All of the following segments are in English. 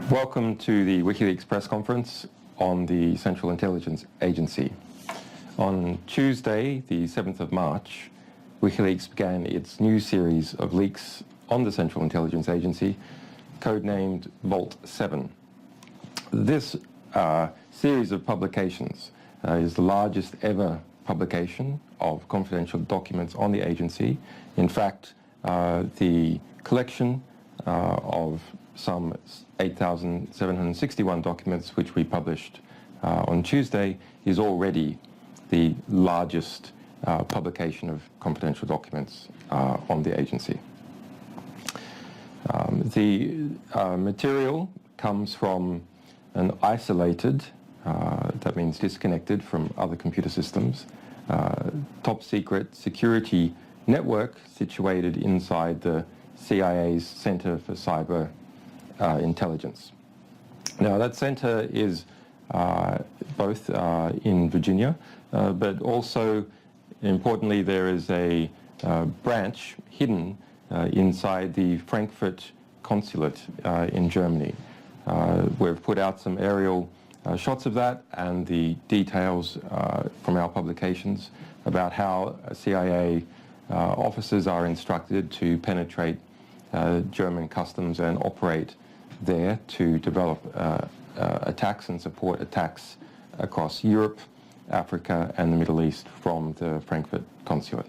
Welcome to the Wikileaks press conference on the Central Intelligence Agency. On Tuesday, the 7th of March, Wikileaks began its new series of leaks on the Central Intelligence Agency, codenamed Vault 7. This series of publications is the largest ever publication of confidential documents on the agency. In fact, the collection of some 8,761 documents which we published on Tuesday is already the largest publication of confidential documents on the agency. The material comes from an isolated, that means disconnected from other computer systems, top secret security network situated inside the CIA's Center for Cyber Intelligence. Now that center is both in Virginia, but also importantly there is a branch hidden inside the Frankfurt consulate in Germany. We've put out some aerial shots of that and the details from our publications about how CIA officers are instructed to penetrate German customs and operate there to develop attacks and support attacks across Europe, Africa and the Middle East from the Frankfurt consulate.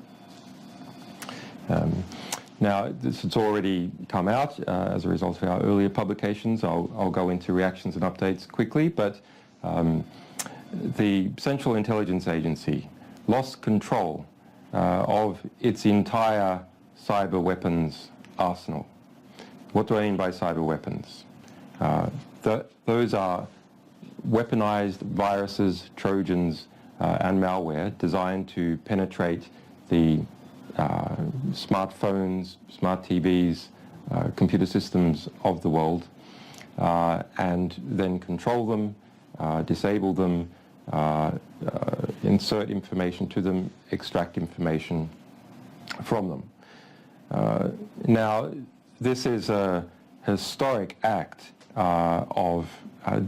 Now, this has already come out as a result of our earlier publications. I'll go into reactions and updates quickly, but the Central Intelligence Agency lost control of its entire cyber weapons arsenal. What do I mean by cyber weapons? Those are weaponized viruses, trojans, and malware designed to penetrate the smartphones, smart TVs, computer systems of the world, and then control them, disable them, insert information to them, extract information from them. Now, this is a historic act of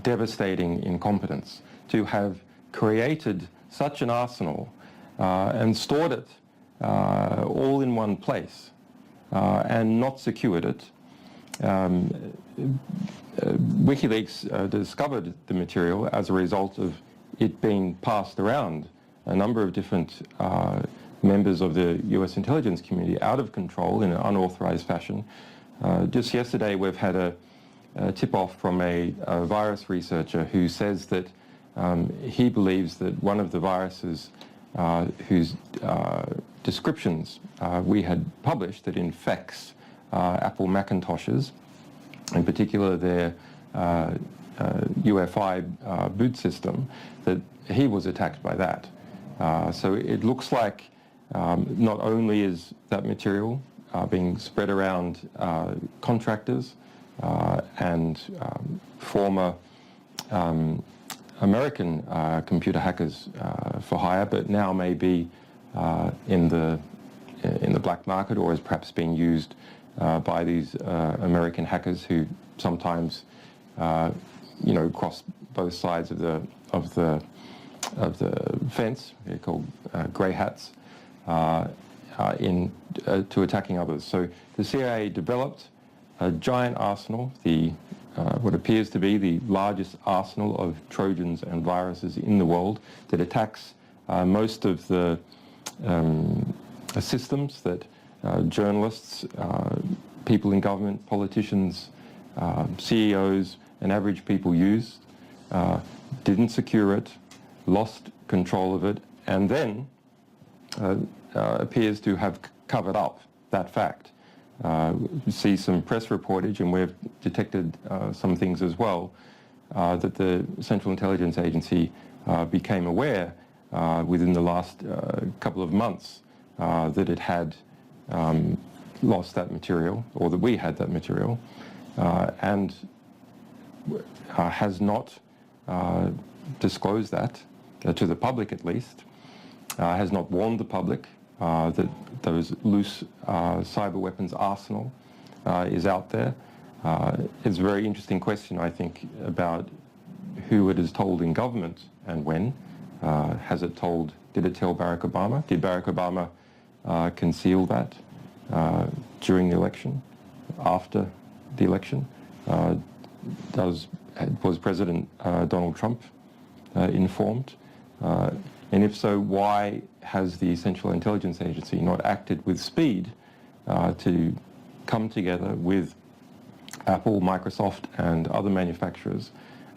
devastating incompetence to have created such an arsenal and stored it all in one place and not secured it. WikiLeaks discovered the material as a result of it being passed around a number of different members of the US intelligence community out of control in an unauthorized fashion. Just yesterday we've had a tip-off from a virus researcher who says that he believes that one of the viruses whose descriptions we had published that infects Apple Macintoshes, in particular their UEFI boot system, that he was attacked by that. So it looks like not only is that material being spread around contractors and former American computer hackers for hire, but now may be in the black market, or is perhaps being used by these American hackers who sometimes, cross both sides of the fence. They're called grey hats to attacking others. So the CIA developed a giant arsenal, what appears to be the largest arsenal of trojans and viruses in the world, that attacks most of the systems that journalists, people in government, politicians, CEOs and average people used, didn't secure it, lost control of it, and then appears to have covered up that fact. We see some press reportage, and we've detected some things as well, that the Central Intelligence Agency became aware within the last couple of months that it had lost that material, or that we had that material, and has not disclosed that to the public, at least, has not warned the public that those loose cyber weapons arsenal is out there. It's a very interesting question, I think, about who it is told in government and when. Did it tell Barack Obama? Did Barack Obama conceal that during the election, after the election? Was President Donald Trump informed? And if so, why has the Central Intelligence Agency not acted with speed to come together with Apple, Microsoft and other manufacturers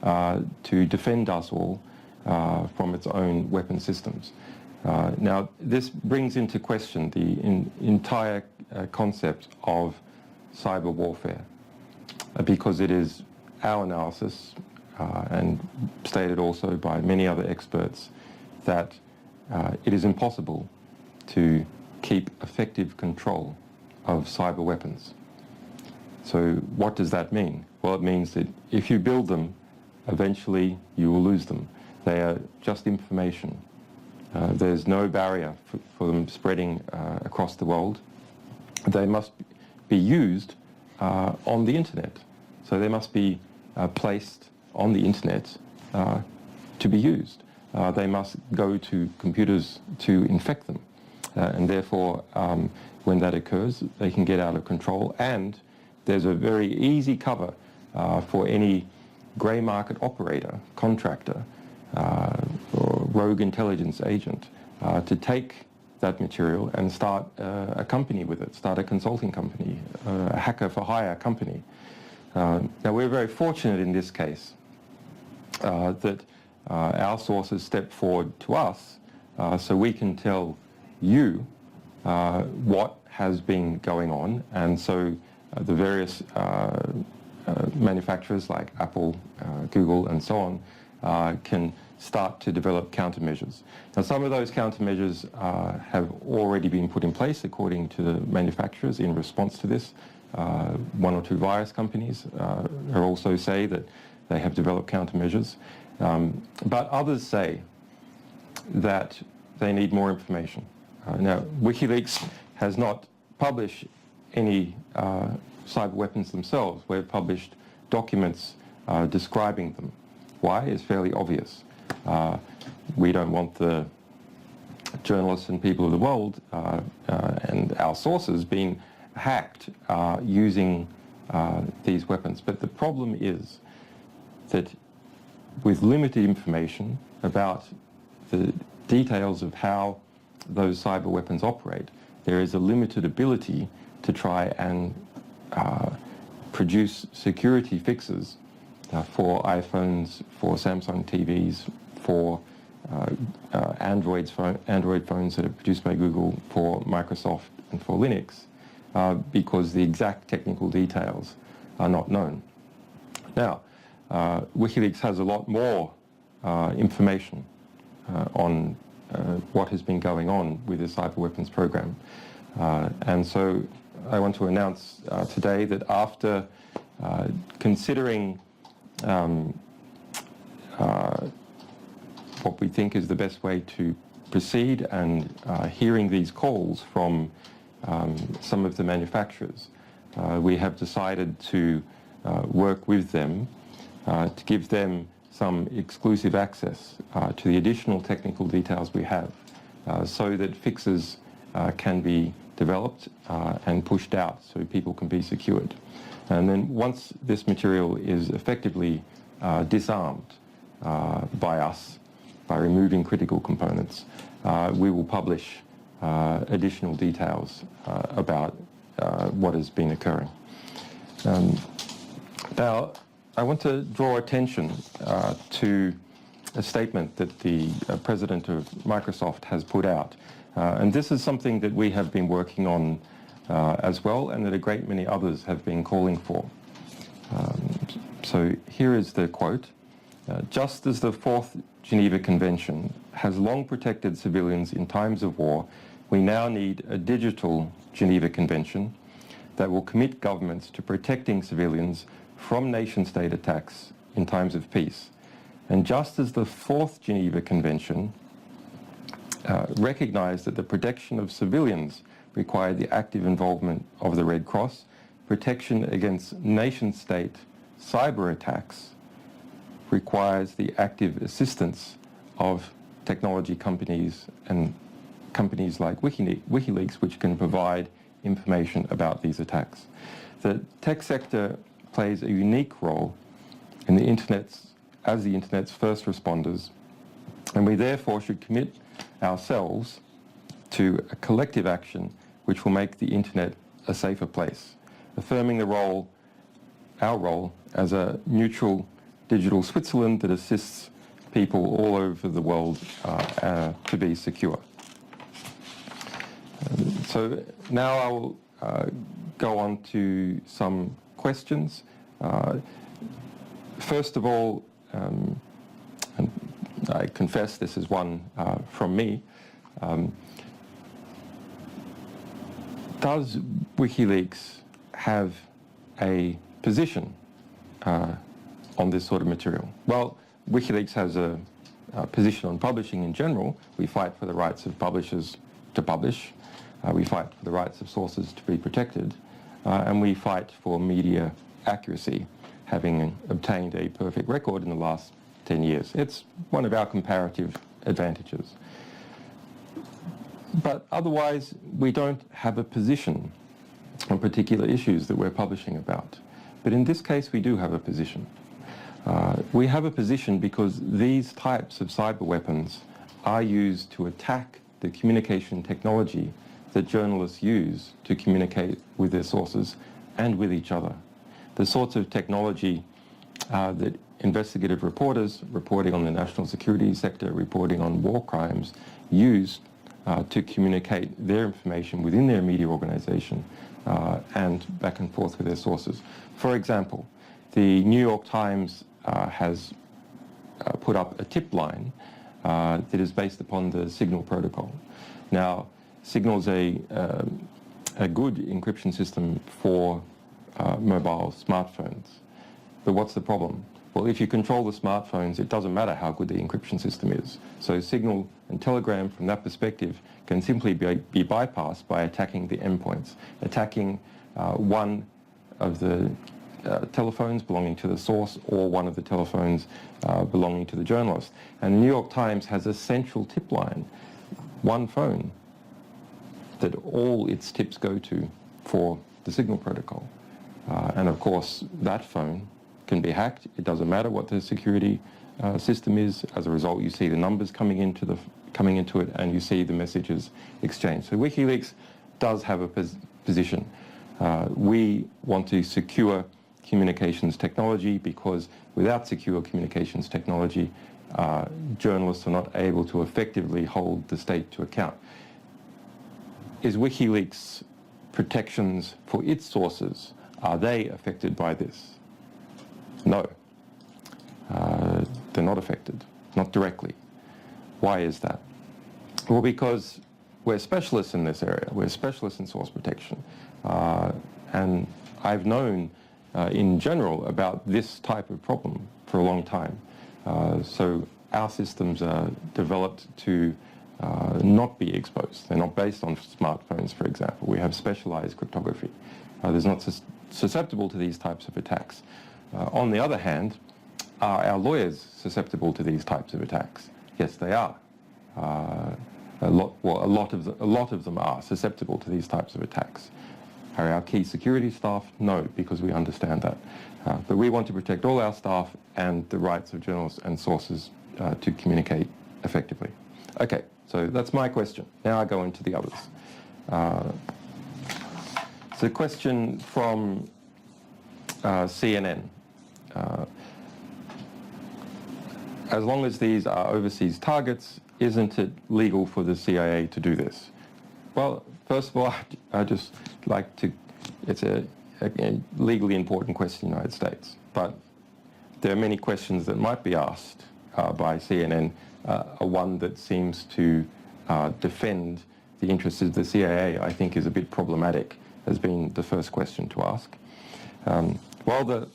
to defend us all from its own weapon systems? Now, this brings into question the entire concept of cyber warfare, because it is our analysis, and stated also by many other experts, that it is impossible to keep effective control of cyber weapons. So what does that mean? Well, it means that if you build them, eventually you will lose them. They are just information. There's no barrier for them spreading across the world. They must be used on the internet. So they must be placed on the internet to be used. They must go to computers to infect them. And therefore, when that occurs, they can get out of control. And there's a very easy cover for any grey market operator, contractor, or rogue intelligence agent to take that material and start a company with it, start a consulting company, a hacker for hire company. Now, we're very fortunate in this case that our sources step forward to us so we can tell you what has been going on, and so the various manufacturers like Apple, Google and so on can start to develop countermeasures. Now, some of those countermeasures have already been put in place according to the manufacturers in response to this. One or two virus companies also say that they have developed countermeasures. But others say that they need more information. Now, Wikileaks has not published any cyber weapons themselves. We've published documents describing them. Why? It's fairly obvious. We don't want the journalists and people of the world and our sources being hacked using these weapons. But the problem is that with limited information about the details of how those cyber weapons operate, there is a limited ability to try and produce security fixes for iPhones, for Samsung TVs, for Android phones that are produced by Google, for Microsoft and for Linux, because the exact technical details are not known. Now, Wikileaks has a lot more information on what has been going on with the cyber weapons program. And so I want to announce today that after considering what we think is the best way to proceed and hearing these calls from some of the manufacturers, we have decided to work with them to give them some exclusive access to the additional technical details we have so that fixes can be developed and pushed out so people can be secured. And then once this material is effectively disarmed by us, by removing critical components, we will publish additional details about what has been occurring. Now, I want to draw attention to a statement that the president of Microsoft has put out. And this is something that we have been working on as well, and that a great many others have been calling for. So here is the quote. Just as the Fourth Geneva Convention has long protected civilians in times of war, we now need a digital Geneva Convention that will commit governments to protecting civilians from nation-state attacks in times of peace. And just as the Fourth Geneva Convention recognized that the protection of civilians required the active involvement of the Red Cross, protection against nation-state cyber attacks requires the active assistance of technology companies and companies like Wikileaks, which can provide information about these attacks. The tech sector plays a unique role in the as the Internet's first responders, and we therefore should commit ourselves to a collective action which will make the Internet a safer place, affirming our role as a neutral digital Switzerland that assists people all over the world to be secure. So now I will go on to some questions. First of all, and I confess this is one from me, does WikiLeaks have a position on this sort of material? Well, WikiLeaks has a position on publishing in general. We fight for the rights of publishers to publish. We fight for the rights of sources to be protected. And we fight for media accuracy, having obtained a perfect record in the last 10 years. It's one of our comparative advantages. But otherwise, we don't have a position on particular issues that we're publishing about. But in this case, we do have a position. We have a position because these types of cyber weapons are used to attack the communication technology that journalists use to communicate with their sources and with each other. The sorts of technology that investigative reporters reporting on the national security sector, reporting on war crimes, use to communicate their information within their media organization and back and forth with their sources. For example, the New York Times has put up a tip line that is based upon the Signal protocol. Now, Signal is a good encryption system for mobile smartphones. But what's the problem? Well, if you control the smartphones, it doesn't matter how good the encryption system is. So Signal and Telegram, from that perspective, can simply be bypassed by attacking the endpoints, attacking one of the telephones belonging to the source or one of the telephones belonging to the journalist. And the New York Times has a central tip line, one phone, that all its tips go to for the Signal protocol. And of course, that phone can be hacked. It doesn't matter what the security system is. As a result, you see the numbers coming into it, and you see the messages exchanged. So WikiLeaks does have a position. We want to secure communications technology because without secure communications technology, journalists are not able to effectively hold the state to account. Is WikiLeaks' protections for its sources, are they affected by this? No. They're not affected, not directly. Why is that? Well, because we're specialists in this area. We're specialists in source protection. And I've known in general about this type of problem for a long time. So our systems are developed to not be exposed. They're not based on smartphones, for example. We have specialized cryptography. There's not susceptible to these types of attacks. On the other hand, are our lawyers susceptible to these types of attacks? Yes, they are. A lot of them are susceptible to these types of attacks. Are our key security staff? No, because we understand that. But we want to protect all our staff and the rights of journalists and sources to communicate effectively. Okay, so that's my question. Now I go into the others. So a question from CNN. As long as these are overseas targets, isn't it legal for the CIA to do this? Well, first of all, I just like to, it's a legally important question in the United States, but there are many questions that might be asked by CNN. One that seems to defend the interests of the CIA, I think, is a bit problematic, has been the first question to ask. Well,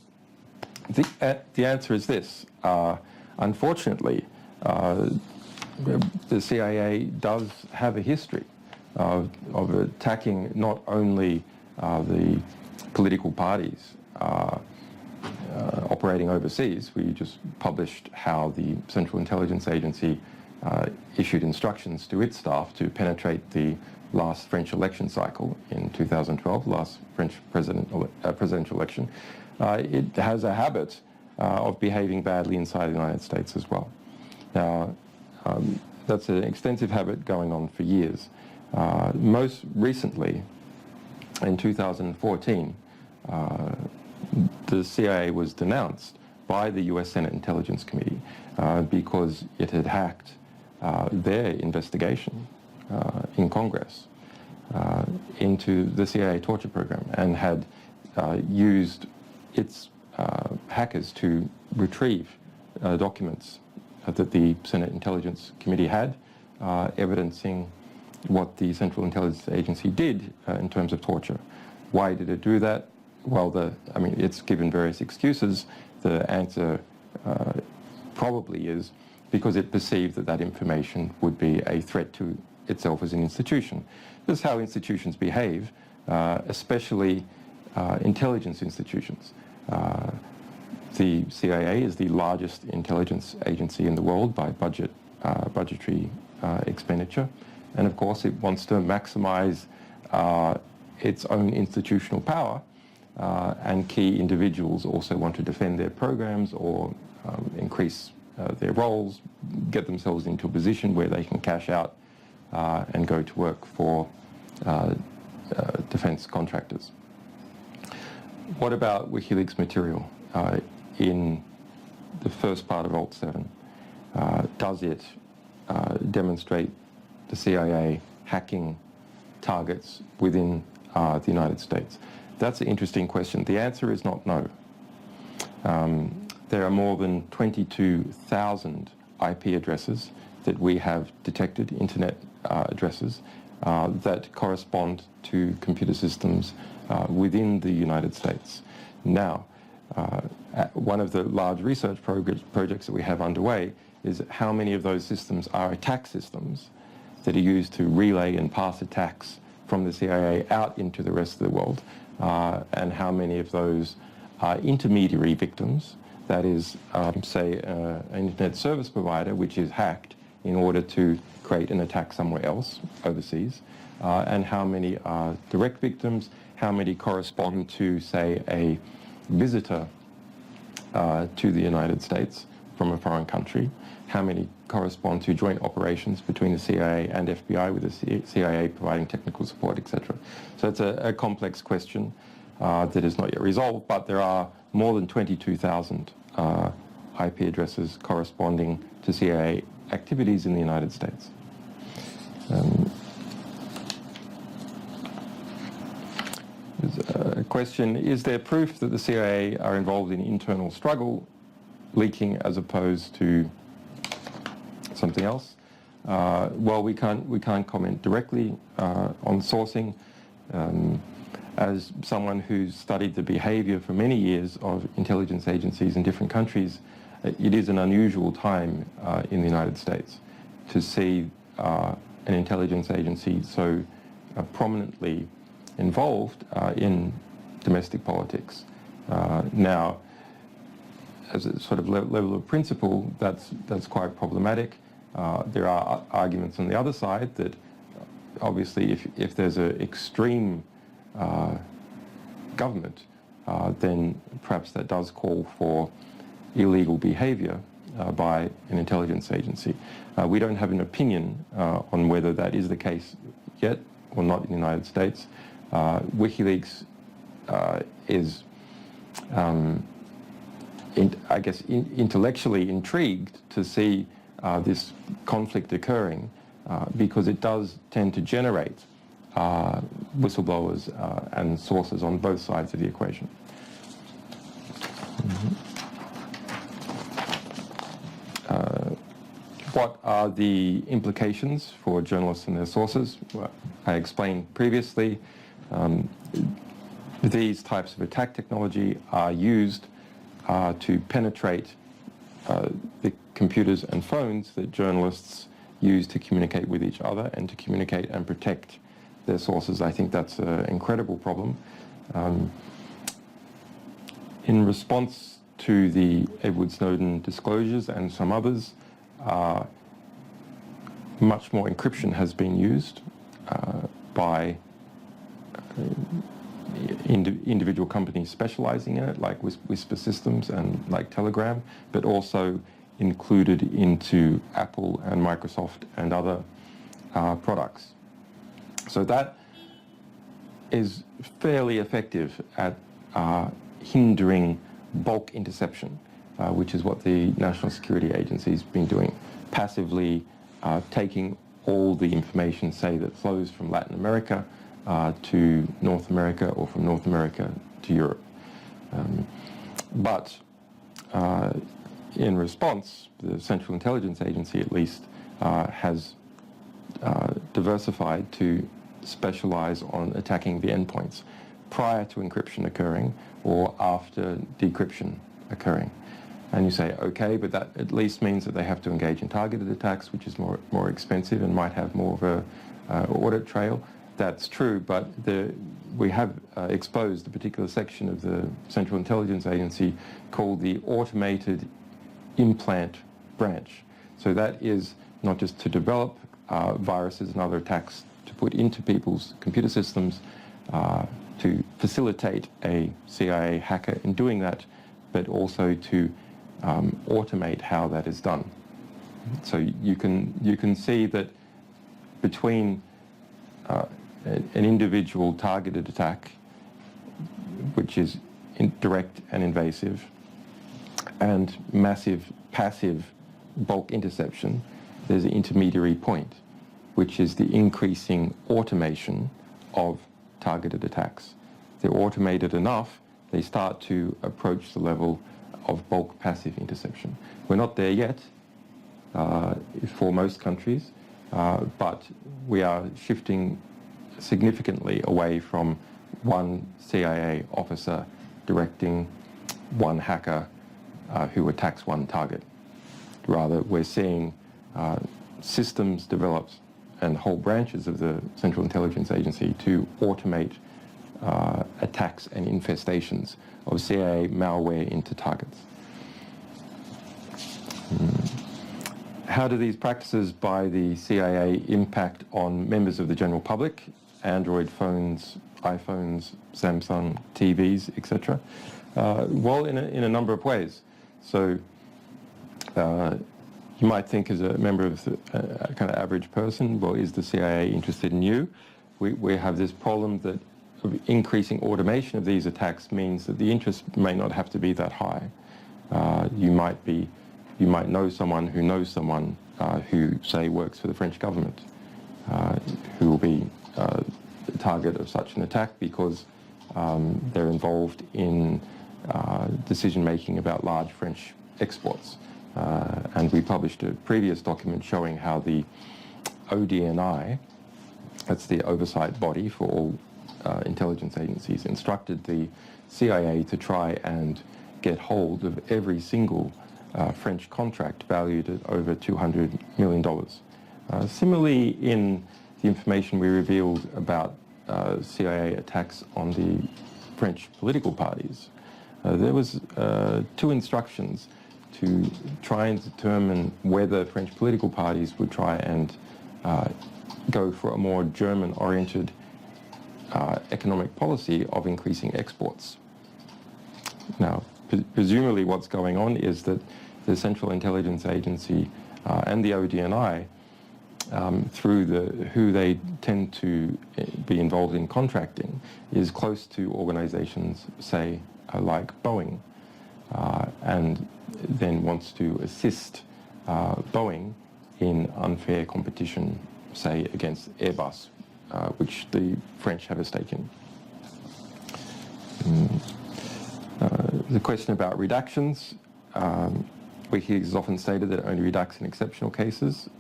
the answer is this. Unfortunately, the CIA does have a history of attacking not only the political parties operating overseas. We just published how the Central Intelligence Agency issued instructions to its staff to penetrate the last French election cycle in 2012, last French presidential election. It has a habit of behaving badly inside the United States as well. Now, that's an extensive habit going on for years. Most recently, in 2014, the CIA was denounced by the US Senate Intelligence Committee because it had hacked their investigation in Congress into the CIA torture program and had used its hackers to retrieve documents that the Senate Intelligence Committee had, evidencing what the Central Intelligence Agency did in terms of torture. Why did it do that? Well, I mean, it's given various excuses. The answer probably is because it perceived that that information would be a threat to itself as an institution. This is how institutions behave, especially intelligence institutions. The CIA is the largest intelligence agency in the world by budgetary expenditure, and of course it wants to maximize its own institutional power, and key individuals also want to defend their programs or increase their roles, get themselves into a position where they can cash out and go to work for defense contractors. What about WikiLeaks material in the first part of Alt 7? Does it demonstrate the CIA hacking targets within the United States? That's an interesting question. The answer is not no. There are more than 22,000 IP addresses that we have detected, internet addresses, that correspond to computer systems within the United States. Now, one of the large research projects that we have underway is how many of those systems are attack systems that are used to relay and pass attacks from the CIA out into the rest of the world, and how many of those are intermediary victims, that is, say, an internet service provider which is hacked in order to create an attack somewhere else, overseas, and how many are direct victims, how many correspond to, say, a visitor to the United States from a foreign country, how many correspond to joint operations between the CIA and FBI, with the CIA providing technical support, etc. So it's a complex question that is not yet resolved, but there are more than 22,000 IP addresses corresponding to CIA activities in the United States. There's a question, is there proof that the CIA are involved in internal struggle, leaking, as opposed to something else? Well, we can't comment directly on sourcing. As someone who's studied the behavior for many years of intelligence agencies in different countries, it is an unusual time in the United States to see an intelligence agency so prominently involved in domestic politics. Now, as a sort of level of principle, that's quite problematic. There are arguments on the other side that obviously if there's an extreme government, then perhaps that does call for illegal behavior by an intelligence agency. We don't have an opinion on whether that is the case yet or not in the United States. WikiLeaks is, I guess, intellectually intrigued to see this conflict occurring because it does tend to generate whistleblowers and sources on both sides of the equation. What are the implications for journalists and their sources? Well, I explained previously, these types of attack technology are used to penetrate the computers and phones that journalists use to communicate with each other and to communicate and protect their sources. I think that's an incredible problem. In response to the Edward Snowden disclosures and some others, much more encryption has been used by individual companies specializing in it, like Whisper Systems and like Telegram, but also included into Apple and Microsoft and other products. So that is fairly effective at hindering bulk interception, which is what the National Security Agency's been doing, passively taking all the information, say, that flows from Latin America to North America, or from North America to Europe. But in response, the Central Intelligence Agency, at least, has diversified to specialize on attacking the endpoints prior to encryption occurring or after decryption occurring. And you say, okay, but that at least means that they have to engage in targeted attacks, which is more expensive and might have more of a audit trail. That's true, but we have exposed a particular section of the Central Intelligence Agency called the Automated Implant Branch. So that is not just to develop viruses and other attacks to put into people's computer systems, to facilitate a CIA hacker in doing that, but also to automate how that is done. So you can see that between an individual targeted attack, which is direct and invasive, and massive passive bulk interception, there's an intermediary point, which is the increasing automation of targeted attacks. They're automated enough, they start to approach the level of bulk passive interception. We're not there yet for most countries, but we are shifting significantly away from one CIA officer directing one hacker who attacks one target. Rather, we're seeing systems developed and whole branches of the Central Intelligence Agency to automate attacks and infestations of CIA malware into targets. How do these practices by the CIA impact on members of the general public? Android phones, iPhones, Samsung TVs, etc. Well, in a number of ways. So you might think, as a member of a kind of average person, well, is the CIA interested in you? We have this problem that increasing automation of these attacks means that the interest may not have to be that high. You might know someone who knows someone who, say, works for the French government, who will be the target of such an attack because they're involved in decision-making about large French exports. And we published a previous document showing how the ODNI, that's the oversight body for all intelligence agencies, instructed the CIA to try and get hold of every single French contract valued at over $200 million. Similarly, in the information we revealed about CIA attacks on the French political parties, there was 2 instructions to try and determine whether French political parties would try and go for a more German-oriented economic policy of increasing exports. Now, presumably what's going on is that the Central Intelligence Agency and the ODNI, through who they tend to be involved in contracting, is close to organizations, say, like Boeing, and then wants to assist Boeing in unfair competition, say, against Airbus, which the French have a stake in. The question about redactions. Wikileaks has often stated that it only redacts in exceptional cases.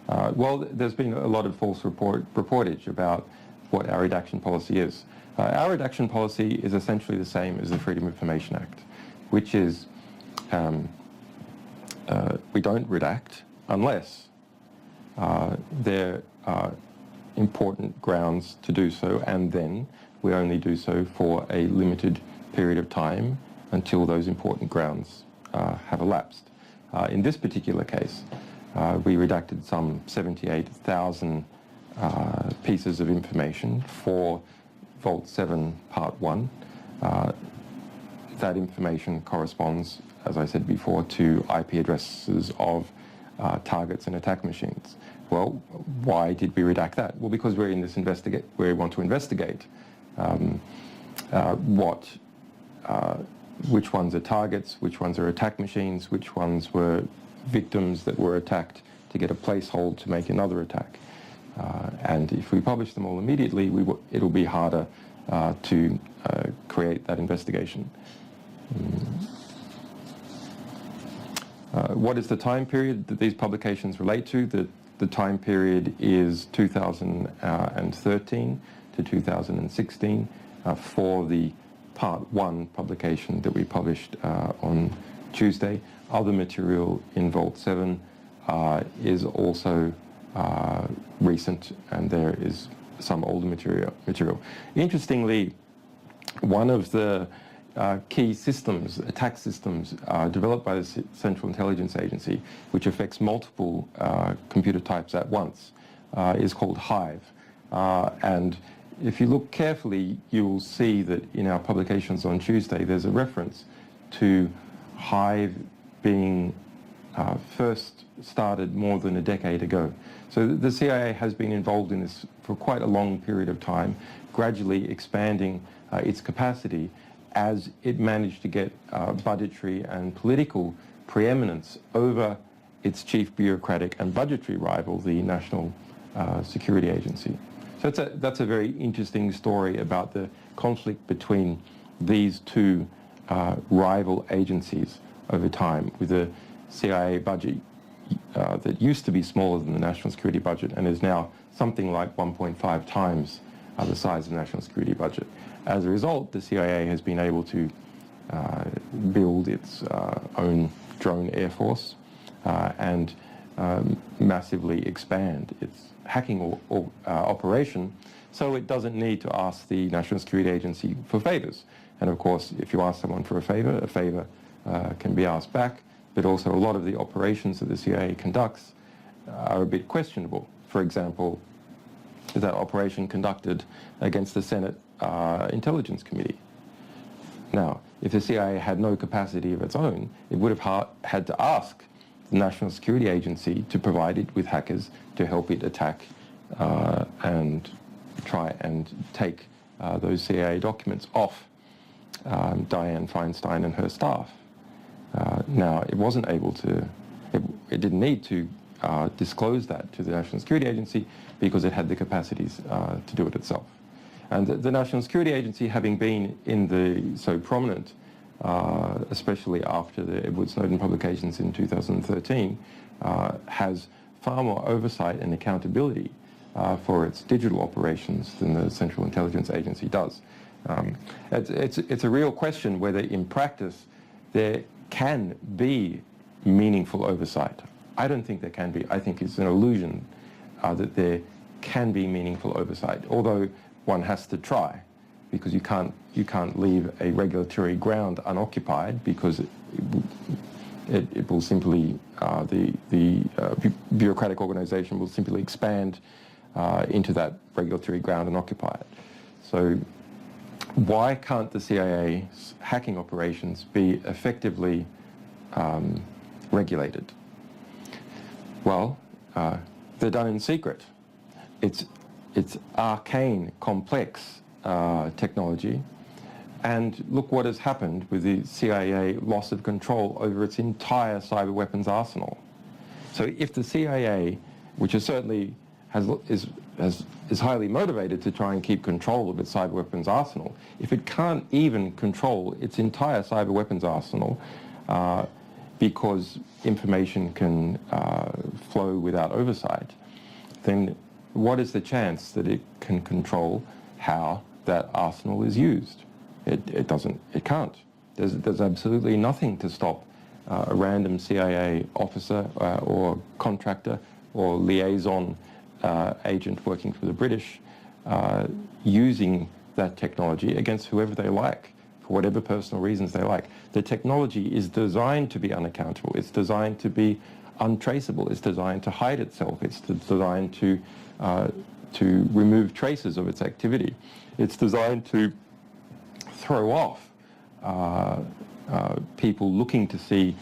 Well, there's been a lot of false reportage about what our redaction policy is. Our redaction policy is essentially the same as the Freedom of Information Act, which is we don't redact unless there are important grounds to do so, and then we only do so for a limited period of time until those important grounds have elapsed. In this particular case, we redacted some 78,000 pieces of information for Vault 7 Part 1. That information corresponds, as I said before, to IP addresses of targets and attack machines. Well, why did we redact that? Well, because we're in this we want to investigate which ones are targets, which ones are attack machines, which ones were victims that were attacked, to get a placehold to make another attack. And if we publish them all immediately, it'll be harder to create that investigation. What is the time period that these publications relate to? The time period is 2013 to 2016 for the Part 1 publication that we published on Tuesday. Other material in Vault 7 is also recent, and there is some older material. Interestingly, one of the key systems, attack systems developed by the Central Intelligence Agency, which affects multiple computer types at once, is called Hive. And if you look carefully, you will see that in our publications on Tuesday, there's a reference to Hive being first started more than a decade ago. So the CIA has been involved in this for quite a long period of time, gradually expanding its capacity as it managed to get budgetary and political preeminence over its chief bureaucratic and budgetary rival, the National Security Agency. So that's a very interesting story about the conflict between these two rival agencies over time, with the CIA budget that used to be smaller than the national security budget and is now something like 1.5 times the size of the national security budget. As a result, the CIA has been able to build its own drone air force and massively expand its hacking operation, so it doesn't need to ask the National Security Agency for favors. And of course, if you ask someone for a favor can be asked back, but also a lot of the operations that the CIA conducts are a bit questionable. For example, that operation conducted against the Senate Intelligence Committee. Now, if the CIA had no capacity of its own, it would have had to ask the National Security Agency to provide it with hackers to help it attack and try and take those CIA documents off Dianne Feinstein and her staff. Now, it wasn't able to, it didn't need to disclose that to the National Security Agency because it had the capacities to do it itself. And the National Security Agency, having been so prominent, especially after the Edward Snowden publications in 2013, has far more oversight and accountability for its digital operations than the Central Intelligence Agency does. It's a real question whether in practice there can be meaningful oversight. I don't think there can be. I think it's an illusion that there can be meaningful oversight, although one has to try, because you can't leave a regulatory ground unoccupied, because it will simply, the bureaucratic organization will simply expand into that regulatory ground and occupy it. So why can't the CIA's hacking operations be effectively regulated? Well, they're done in secret. It's arcane, complex technology. And look what has happened with the CIA loss of control over its entire cyber weapons arsenal. So if the CIA, which is certainly is highly motivated to try and keep control of its cyber weapons arsenal, if it can't even control its entire cyber weapons arsenal because information can flow without oversight, then what is the chance that it can control how that arsenal is used? It can't. There's absolutely nothing to stop a random CIA officer or contractor or liaison agent working for the British using that technology against whoever they like, for whatever personal reasons they like. The technology is designed to be unaccountable. It's designed to be untraceable. It's designed to hide itself. It's designed to remove traces of its activity. It's designed to throw off people looking to see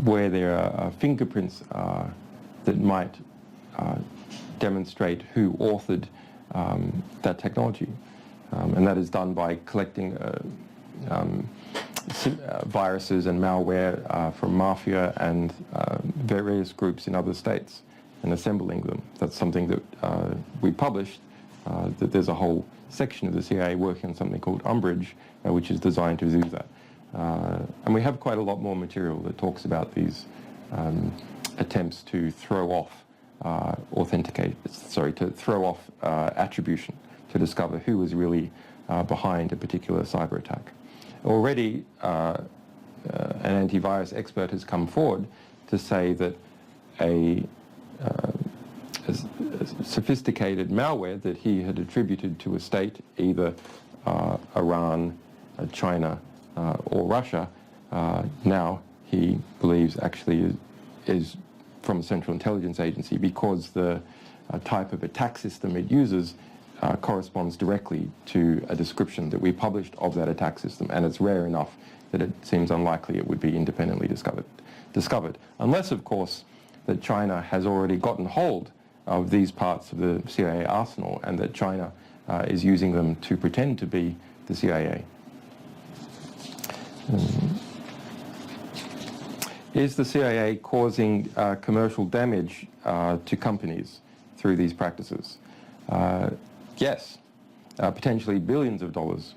where there are fingerprints that might demonstrate who authored that technology. And that is done by collecting viruses and malware from mafia and various groups in other states and assembling them. That's something that we published, that there's a whole section of the CIA working on something called Umbrage, which is designed to do that. And we have quite a lot more material that talks about these attempts to throw off to throw off attribution, to discover who is really behind a particular cyber attack. Already, an antivirus expert has come forward to say that a sophisticated malware that he had attributed to a state, either Iran, China, or Russia, now he believes actually is from a Central Intelligence Agency, because the type of attack system it uses corresponds directly to a description that we published of that attack system, and it's rare enough that it seems unlikely it would be independently discovered. Unless, of course, that China has already gotten hold of these parts of the CIA arsenal, and that China is using them to pretend to be the CIA. Is the CIA causing commercial damage to companies through these practices? Yes, potentially billions of dollars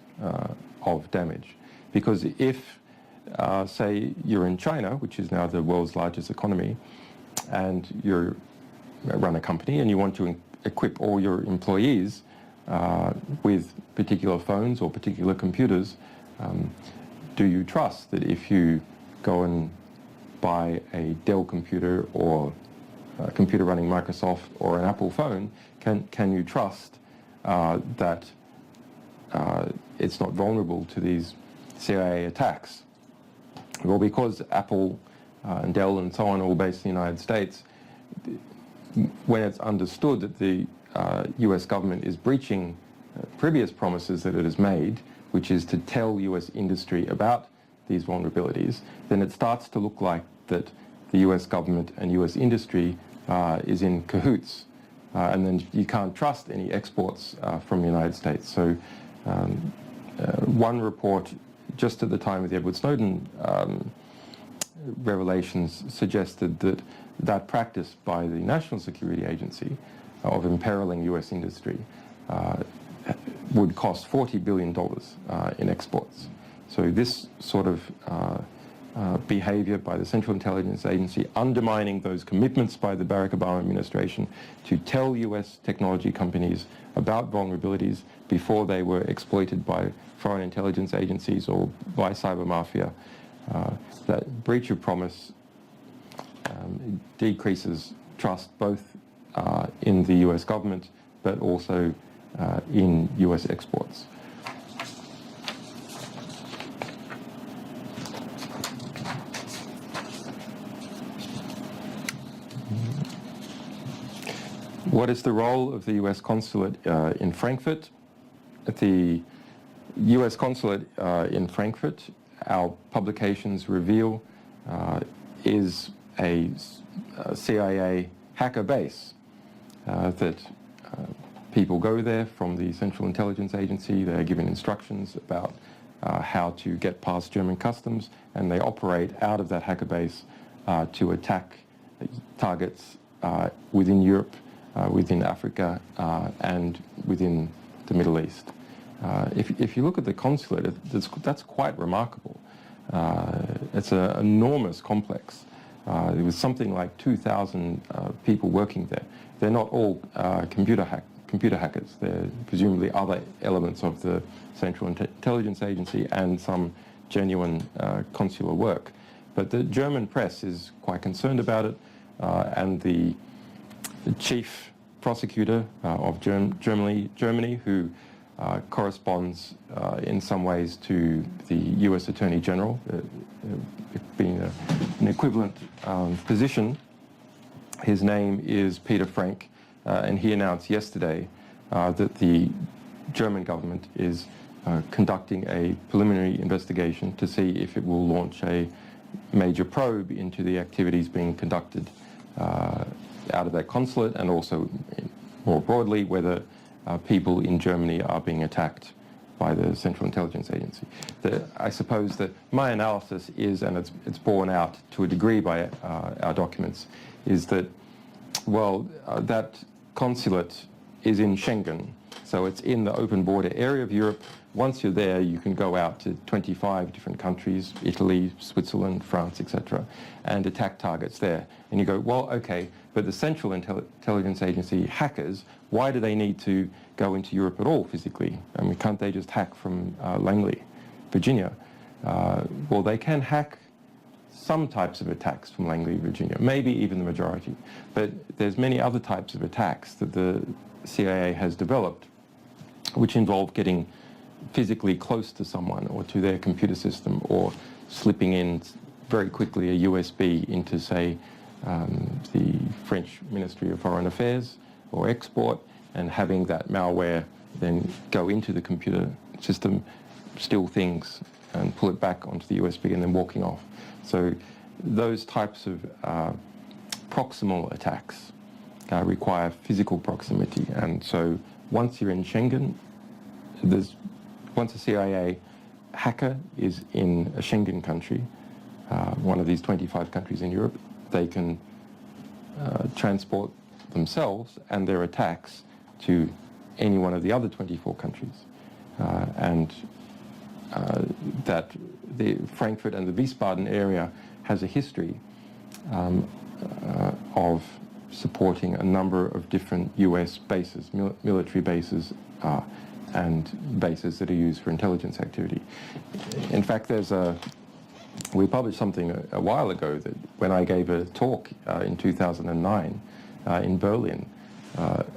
of damage. Because if, say, you're in China, which is now the world's largest economy, and you run a company and you want to equip all your employees with particular phones or particular computers, do you trust that if you go and buy a Dell computer or a computer running Microsoft or an Apple phone, can you trust that it's not vulnerable to these CIA attacks? Well, because Apple and Dell and so on are all based in the United States, when it's understood that the US government is breaching previous promises that it has made, which is to tell US industry about these vulnerabilities, then it starts to look like that the US government and US industry is in cahoots. And then you can't trust any exports from the United States. So one report just at the time of the Edward Snowden revelations suggested that that practice by the National Security Agency of imperiling US industry would cost $40 billion in exports. So this sort of behavior by the Central Intelligence Agency, undermining those commitments by the Barack Obama administration to tell US technology companies about vulnerabilities before they were exploited by foreign intelligence agencies or by cyber mafia, that breach of promise decreases trust both in the US government but also in US exports. What is the role of the US consulate in Frankfurt? At the US consulate in Frankfurt, our publications reveal, is a CIA hacker base that people go there from the Central Intelligence Agency. They are given instructions about how to get past German customs, and they operate out of that hacker base to attack targets within Europe, within Africa, and within the Middle East. If you look at the consulate, that's quite remarkable. It's an enormous complex. There was something like 2,000 people working there. They're not all computer hackers. They're presumably other elements of the Central Intelligence Agency and some genuine consular work. But the German press is quite concerned about it, and the chief prosecutor of Germany, who corresponds in some ways to the US Attorney General, being an equivalent position. His name is Peter Frank, and he announced yesterday that the German government is conducting a preliminary investigation to see if it will launch a major probe into the activities being conducted out of that consulate, and also more broadly whether people in Germany are being attacked by the Central Intelligence Agency. I suppose that my analysis is, and it's borne out to a degree by our documents, is that, well, that consulate is in Schengen, so it's in the open border area of Europe. Once you're there, you can go out to 25 different countries, Italy, Switzerland, France, etc., and attack targets there. And you go, well, okay, but the Central Intelligence Agency hackers, why do they need to go into Europe at all physically? I mean, can't they just hack from Langley, Virginia? Well, they can hack some types of attacks from Langley, Virginia, maybe even the majority. But there's many other types of attacks that the CIA has developed, which involve getting physically close to someone or to their computer system, or slipping in very quickly a USB into, say, the French Ministry of Foreign Affairs or export, and having that malware then go into the computer system, steal things and pull it back onto the USB, and then walking off. So those types of proximal attacks require physical proximity. And so once you're in Schengen, once a CIA hacker is in a Schengen country, one of these 25 countries in Europe, they can transport themselves and their attacks to any one of the other 24 countries. That the Frankfurt and the Wiesbaden area has a history of supporting a number of different US bases, military bases, and bases that are used for intelligence activity. In fact, we published something a while ago that when I gave a talk in 2009 in Berlin,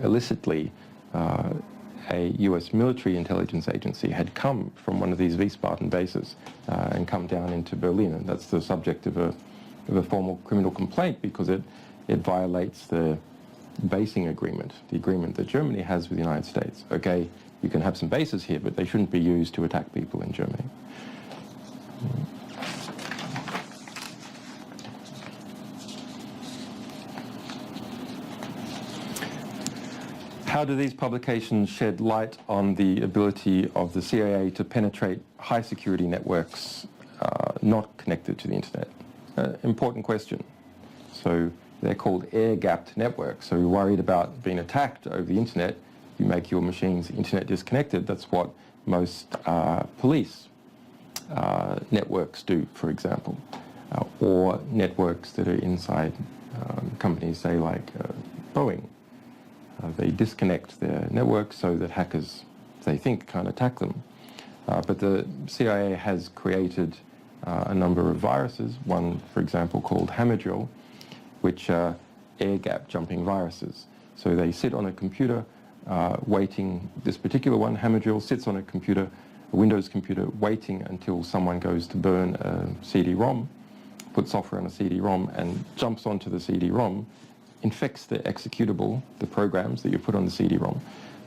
illicitly, a US military intelligence agency had come from one of these Wiesbaden bases and come down into Berlin, and that's the subject of a formal criminal complaint, because it violates the basing agreement, the agreement that Germany has with the United States. Okay, you can have some bases here, but they shouldn't be used to attack people in Germany. How do these publications shed light on the ability of the CIA to penetrate high security networks not connected to the internet? Important question. So they're called air-gapped networks. So you're worried about being attacked over the internet, you make your machines internet disconnected. That's what most police networks do, for example, or networks that are inside companies, say like Boeing. They disconnect their networks so that hackers, they think, can't attack them. But the CIA has created a number of viruses, one, for example, called Hamadrill, which are air-gap jumping viruses. So they sit on a computer waiting, this particular one, Hamadrill, sits on a computer, a Windows computer, waiting until someone goes to burn a CD-ROM, puts software on a CD-ROM and jumps onto the CD-ROM, infects the executable, the programs that you put on the CD-ROM.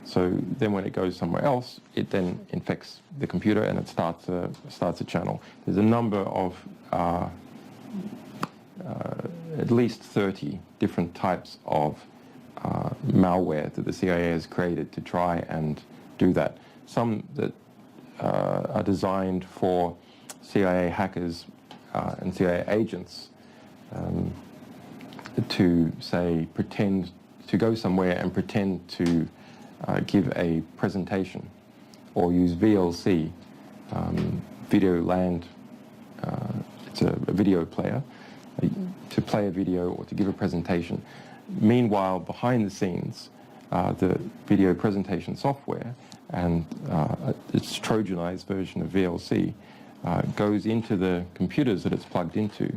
So then when it goes somewhere else, it then infects the computer and it starts a channel. There's a number of at least 30 different types of malware that the CIA has created to try and do that. Some that are designed for CIA hackers and CIA agents to, say, pretend to go somewhere and pretend to give a presentation, or use VLC, Video Land, it's a video player, to play a video or to give a presentation. Meanwhile, behind the scenes, the video presentation software and its Trojanized version of VLC goes into the computers that it's plugged into,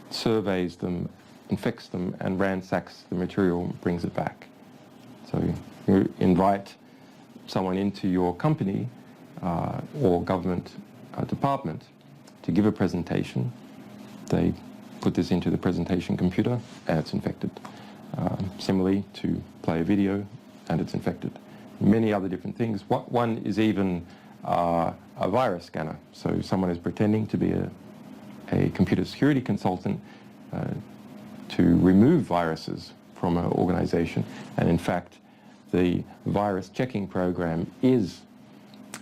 surveys them, infects them, and ransacks the material, brings it back. So you invite someone into your company or government department to give a presentation. They put this into the presentation computer and it's infected. Similarly, to play a video and it's infected. Many other different things. One is even a virus scanner. So someone is pretending to be a computer security consultant to remove viruses from an organization, and in fact the virus checking program is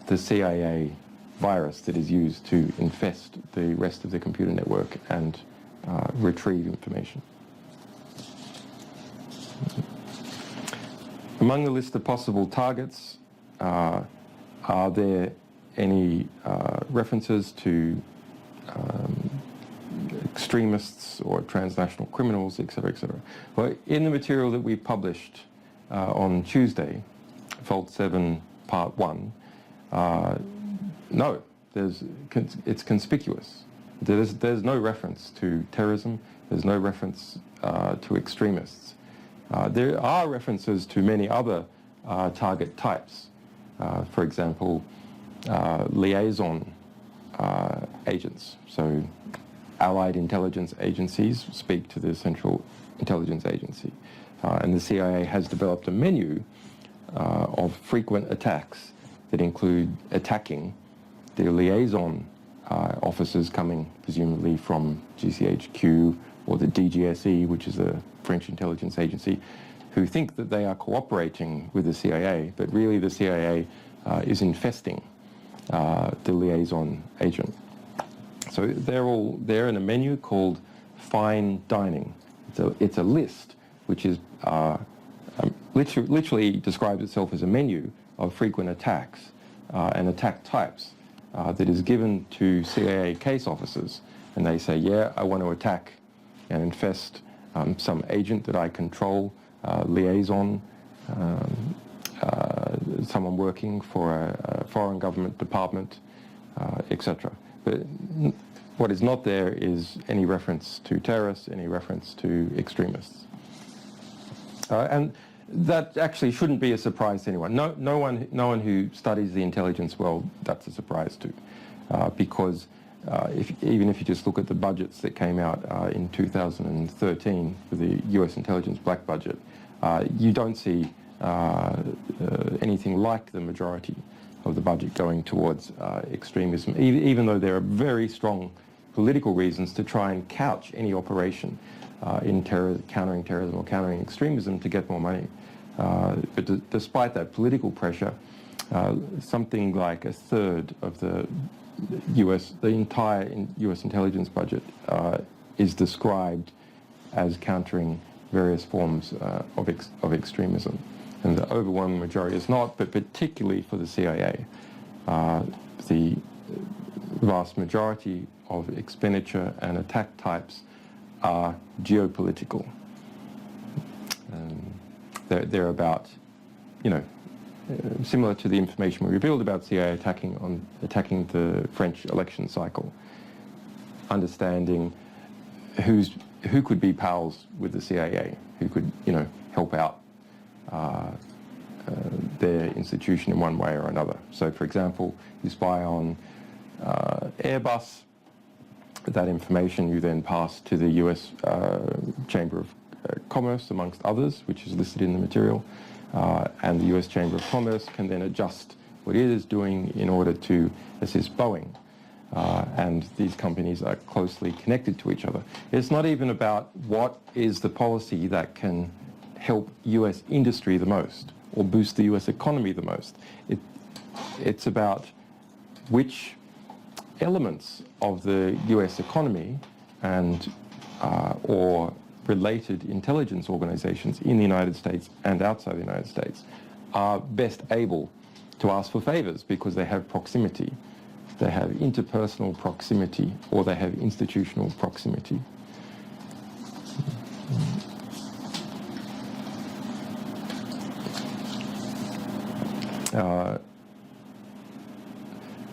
the CIA virus that is used to infest the rest of the computer network and retrieve information. Among the list of possible targets, are there any references to extremists or transnational criminals, etc., etc.? Well, in the material that we published on Tuesday, Vault 7 Part 1, no, it's conspicuous. There's no reference to terrorism, there's no reference to extremists. There are references to many other target types. For example, liaison agents. So allied intelligence agencies speak to the Central Intelligence Agency. And the CIA has developed a menu of frequent attacks that include attacking the liaison officers coming presumably from GCHQ or the DGSE, which is a French intelligence agency, who think that they are cooperating with the CIA, but really the CIA is infesting the liaison agent. So they're all there in a menu called fine dining. It's a list which is literally describes itself as a menu of frequent attacks and attack types that is given to CIA case officers, and they say, yeah, I want to attack and infest some agent that I control, liaison, someone working for a foreign government department, etc. But what is not there is any reference to terrorists, any reference to extremists. And that actually shouldn't be a surprise to anyone. No one who studies the intelligence world, that's a surprise to, because even if you just look at the budgets that came out in 2013 for the US intelligence black budget, you don't see anything like the majority of the budget going towards extremism, even though there are very strong political reasons to try and couch any operation in countering terrorism or countering extremism to get more money. But despite that political pressure, something like a third of the entire US intelligence budget is described as countering various forms of extremism. And the overwhelming majority is not, but particularly for the CIA. The vast majority of expenditure and attack types are geopolitical. They're about, similar to the information we revealed about CIA attacking the French election cycle, understanding who could be pals with the CIA, who could, help out their institution in one way or another. So, for example, you spy on Airbus. That information you then pass to the US Chamber of Commerce, amongst others, which is listed in the material, and the US Chamber of Commerce can then adjust what it is doing in order to assist Boeing. And these companies are closely connected to each other. It's not even about what is the policy that can help US industry the most or boost the US economy the most. It's about which elements of the US economy and or related intelligence organizations in the United States and outside the United States are best able to ask for favors because they have proximity. They have interpersonal proximity or they have institutional proximity.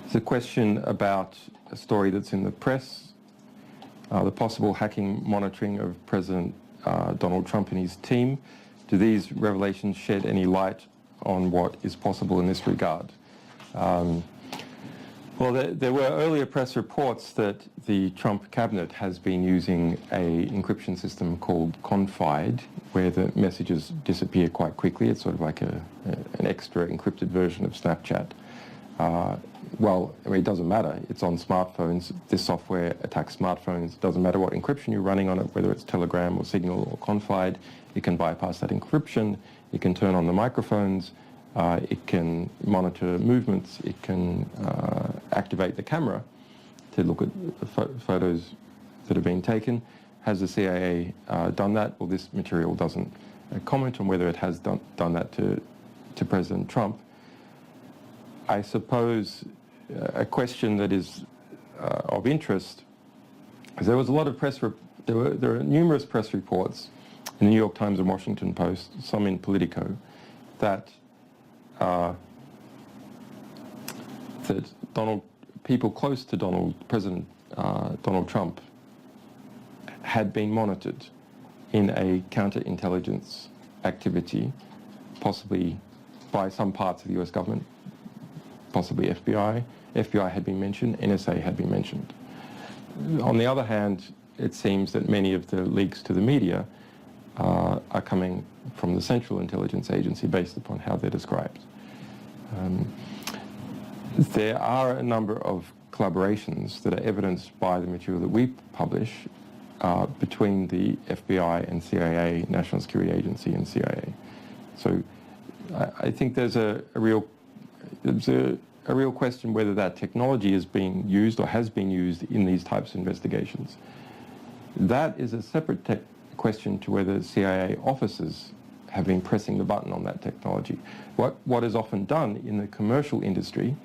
There's a question about a story that's in the press, the possible hacking monitoring of President Donald Trump and his team. Do these revelations shed any light on what is possible in this regard. Well, there were earlier press reports that the Trump cabinet has been using an encryption system called Confide, where the messages disappear quite quickly. It's sort of like an extra encrypted version of Snapchat. Well, I mean, it doesn't matter. It's on smartphones. This software attacks smartphones. It doesn't matter what encryption you're running on it, whether it's Telegram or Signal or Confide. It can bypass that encryption. It can turn on the microphones. It can monitor movements. It can activate the camera to look at photos that have been taken. Has the CIA done that? Well, this material doesn't comment on whether it has done that to President Trump. I suppose a question that is of interest is there was a lot of there are numerous press reports in the New York Times and Washington Post, some in Politico, that people close to President Donald Trump had been monitored in a counterintelligence activity, possibly by some parts of the US government, possibly FBI. FBI had been mentioned, NSA had been mentioned. On the other hand, it seems that many of the leaks to the media are coming from the Central Intelligence Agency based upon how they're described. There are a number of collaborations that are evidenced by the material that we publish between the FBI and CIA, National Security Agency and CIA. So I think there's a real question whether that technology is being used or has been used in these types of investigations. That is a separate question to whether CIA officers have been pressing the button on that technology. What is often done in the commercial industry,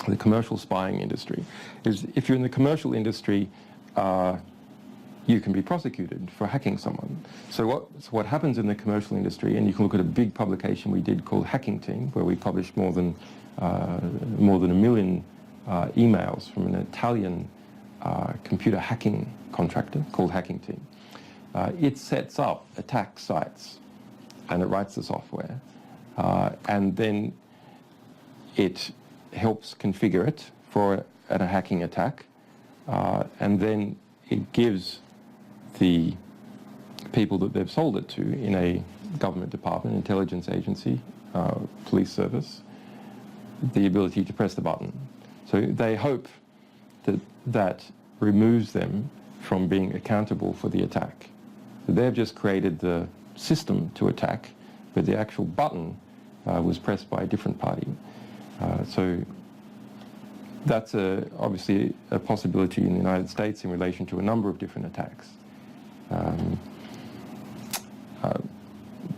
the commercial spying industry, is if you're in the commercial industry, you can be prosecuted for hacking someone. So what happens in the commercial industry, and you can look at a big publication we did called Hacking Team, where we published more than 1 million emails from an Italian computer hacking contractor called Hacking Team. It sets up attack sites and it writes the software, and then it helps configure it for a hacking attack, and then it gives the people that they've sold it to in a government department, intelligence agency, police service, the ability to press the button. So they hope that that removes them from being accountable for the attack. They've just created the system to attack, but the actual button was pressed by a different party. So that's obviously a possibility in the United States in relation to a number of different attacks.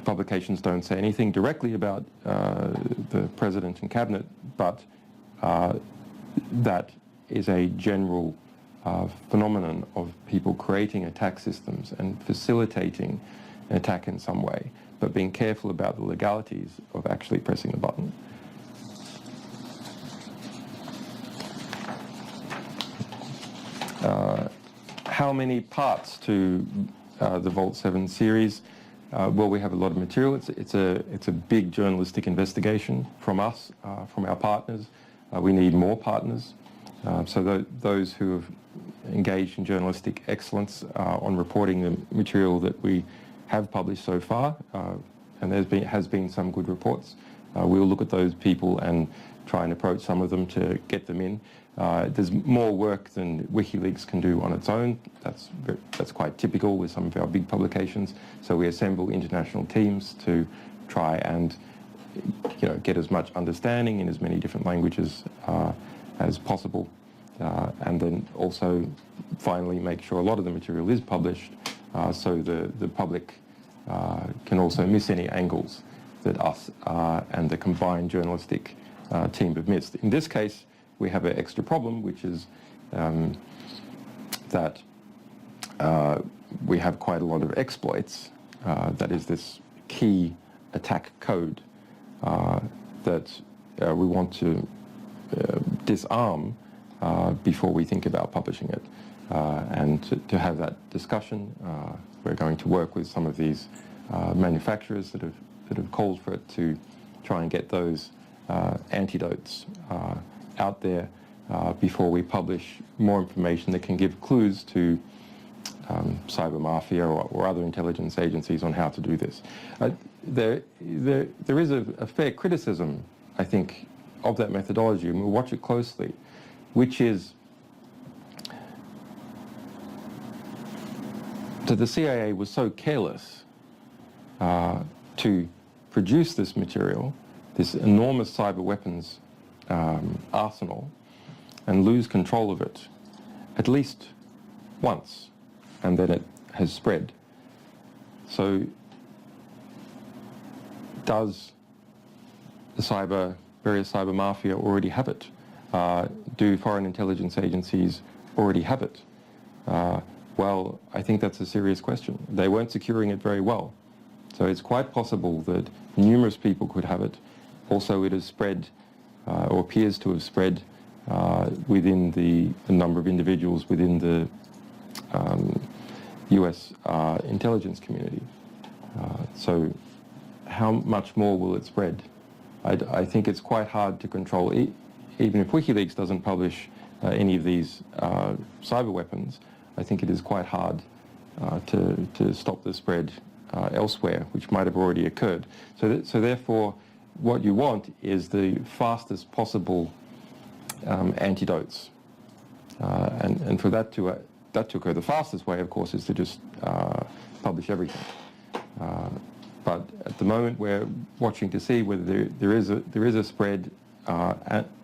Publications don't say anything directly about the President and Cabinet, but that is a general phenomenon of people creating attack systems and facilitating an attack in some way, but being careful about the legalities of actually pressing the button. How many parts to the Vault 7 series? Well, we have a lot of material. It's a big journalistic investigation from us, from our partners. We need more partners. So those who have engaged in journalistic excellence on reporting the material that we have published so far, and has been some good reports. We'll look at those people and try and approach some of them to get them in. There's more work than WikiLeaks can do on its own. That's quite typical with some of our big publications. So we assemble international teams to try and get as much understanding in as many different languages as possible, and then also finally make sure a lot of the material is published so the public can also miss any angles that us and the combined journalistic team have missed. In this case, we have an extra problem, which is that we have quite a lot of exploits. That is this key attack code that we want to disarm before we think about publishing it. And to have that discussion, we're going to work with some of these manufacturers that have called for it to try and get those antidotes out there before we publish more information that can give clues to cyber mafia or other intelligence agencies on how to do this. There is a fair criticism, I think, of that methodology, and we'll watch it closely, which is that the CIA was so careless to produce this material, this enormous cyber weapons arsenal, and lose control of it at least once, and then it has spread. So does the various cyber mafia already have it? Do foreign intelligence agencies already have it? Well, I think that's a serious question. They weren't securing it very well. So it's quite possible that numerous people could have it. Also, it has spread, or appears to have spread, within the number of individuals within the US intelligence community. So how much more will it spread? I think it's quite hard to control. Even if Wikileaks doesn't publish any of these cyber weapons, I think it is quite hard to stop the spread elsewhere, which might have already occurred. So therefore, what you want is the fastest possible antidotes. And for that to occur, the fastest way, of course, is to just publish everything. But at the moment, we're watching to see whether there is a spread,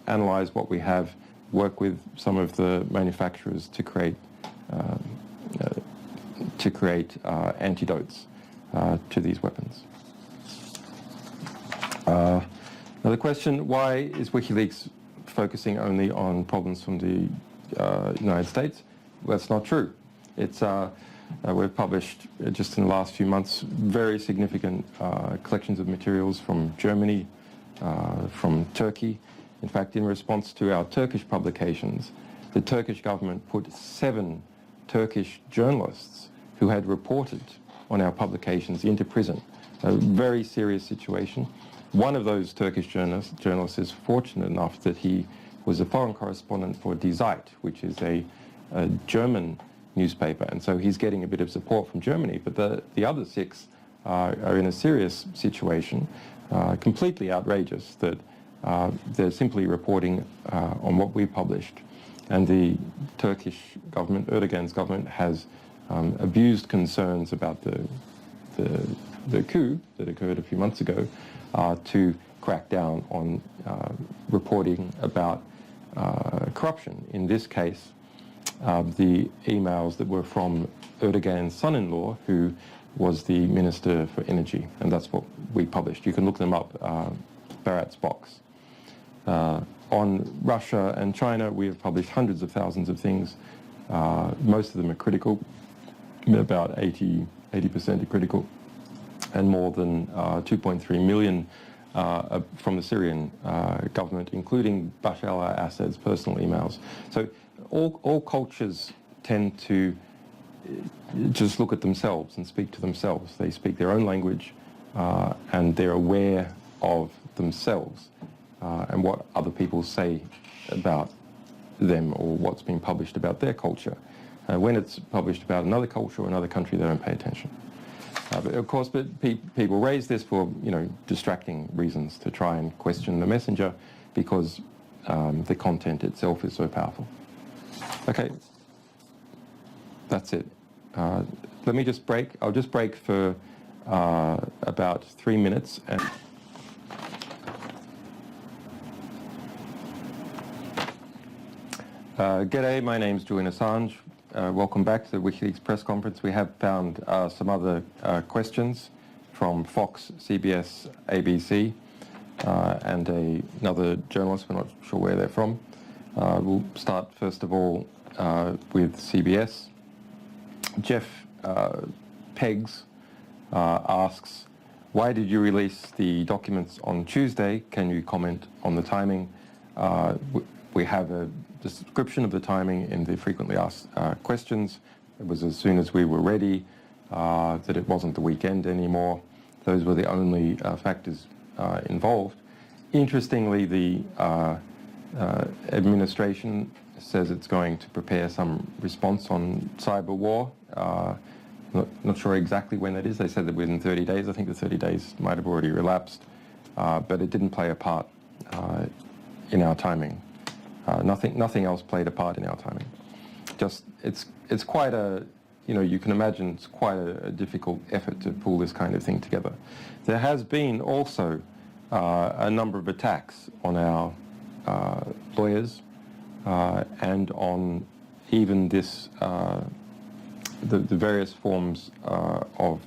analyze what we have, work with some of the manufacturers to create antidotes to these weapons. Another question: why is WikiLeaks focusing only on problems from the United States? Well, that's not true. It's we've published just in the last few months very significant collections of materials from Germany, from Turkey. In fact, in response to our Turkish publications, the Turkish government put 7 Turkish journalists who had reported on our publications into prison. A very serious situation. One of those Turkish journalists is fortunate enough that he was a foreign correspondent for Die Zeit, which is a German newspaper, and so he's getting a bit of support from Germany. But the other 6 are in a serious situation, completely outrageous, that they're simply reporting on what we published. And the Turkish government, Erdogan's government, has abused concerns about the coup that occurred a few months ago to crack down on reporting about corruption. In this case, the emails that were from Erdogan's son-in-law, who was the Minister for Energy, and that's what we published. You can look them up, Barat's box. On Russia and China, we have published hundreds of thousands of things. Most of them are critical, about 80% are critical, and more than 2.3 million from the Syrian government, including Bashar al-Assad's personal emails. So all cultures tend to just look at themselves and speak to themselves. They speak their own language, and they're aware of themselves and what other people say about them or what's being published about their culture. When it's published about another culture or another country, they don't pay attention. But of course, people raise this for distracting reasons, to try and question the messenger, because the content itself is so powerful. Okay, that's it. Let me just break. I'll just break for about 3 minutes. And G'day, my name's Julian Assange. Welcome back to the WikiLeaks press conference. We have found some other questions from Fox, CBS, ABC, and another journalist. We're not sure where they're from. We'll start first of all with CBS. Jeff Peggs asks, why did you release the documents on Tuesday? Can you comment on the timing? We have a description of the timing in the frequently asked questions. It was as soon as we were ready, that it wasn't the weekend anymore. Those were the only factors involved. Interestingly, the administration says it's going to prepare some response on cyber war. Not sure exactly when that is. They said that within 30 days. I think the 30 days might have already relapsed, but it didn't play a part in our timing. Nothing else played a part in our timing. Just it's quite a, you can imagine it's quite a difficult effort to pull this kind of thing together. There has been also a number of attacks on our lawyers and on even this the various forms of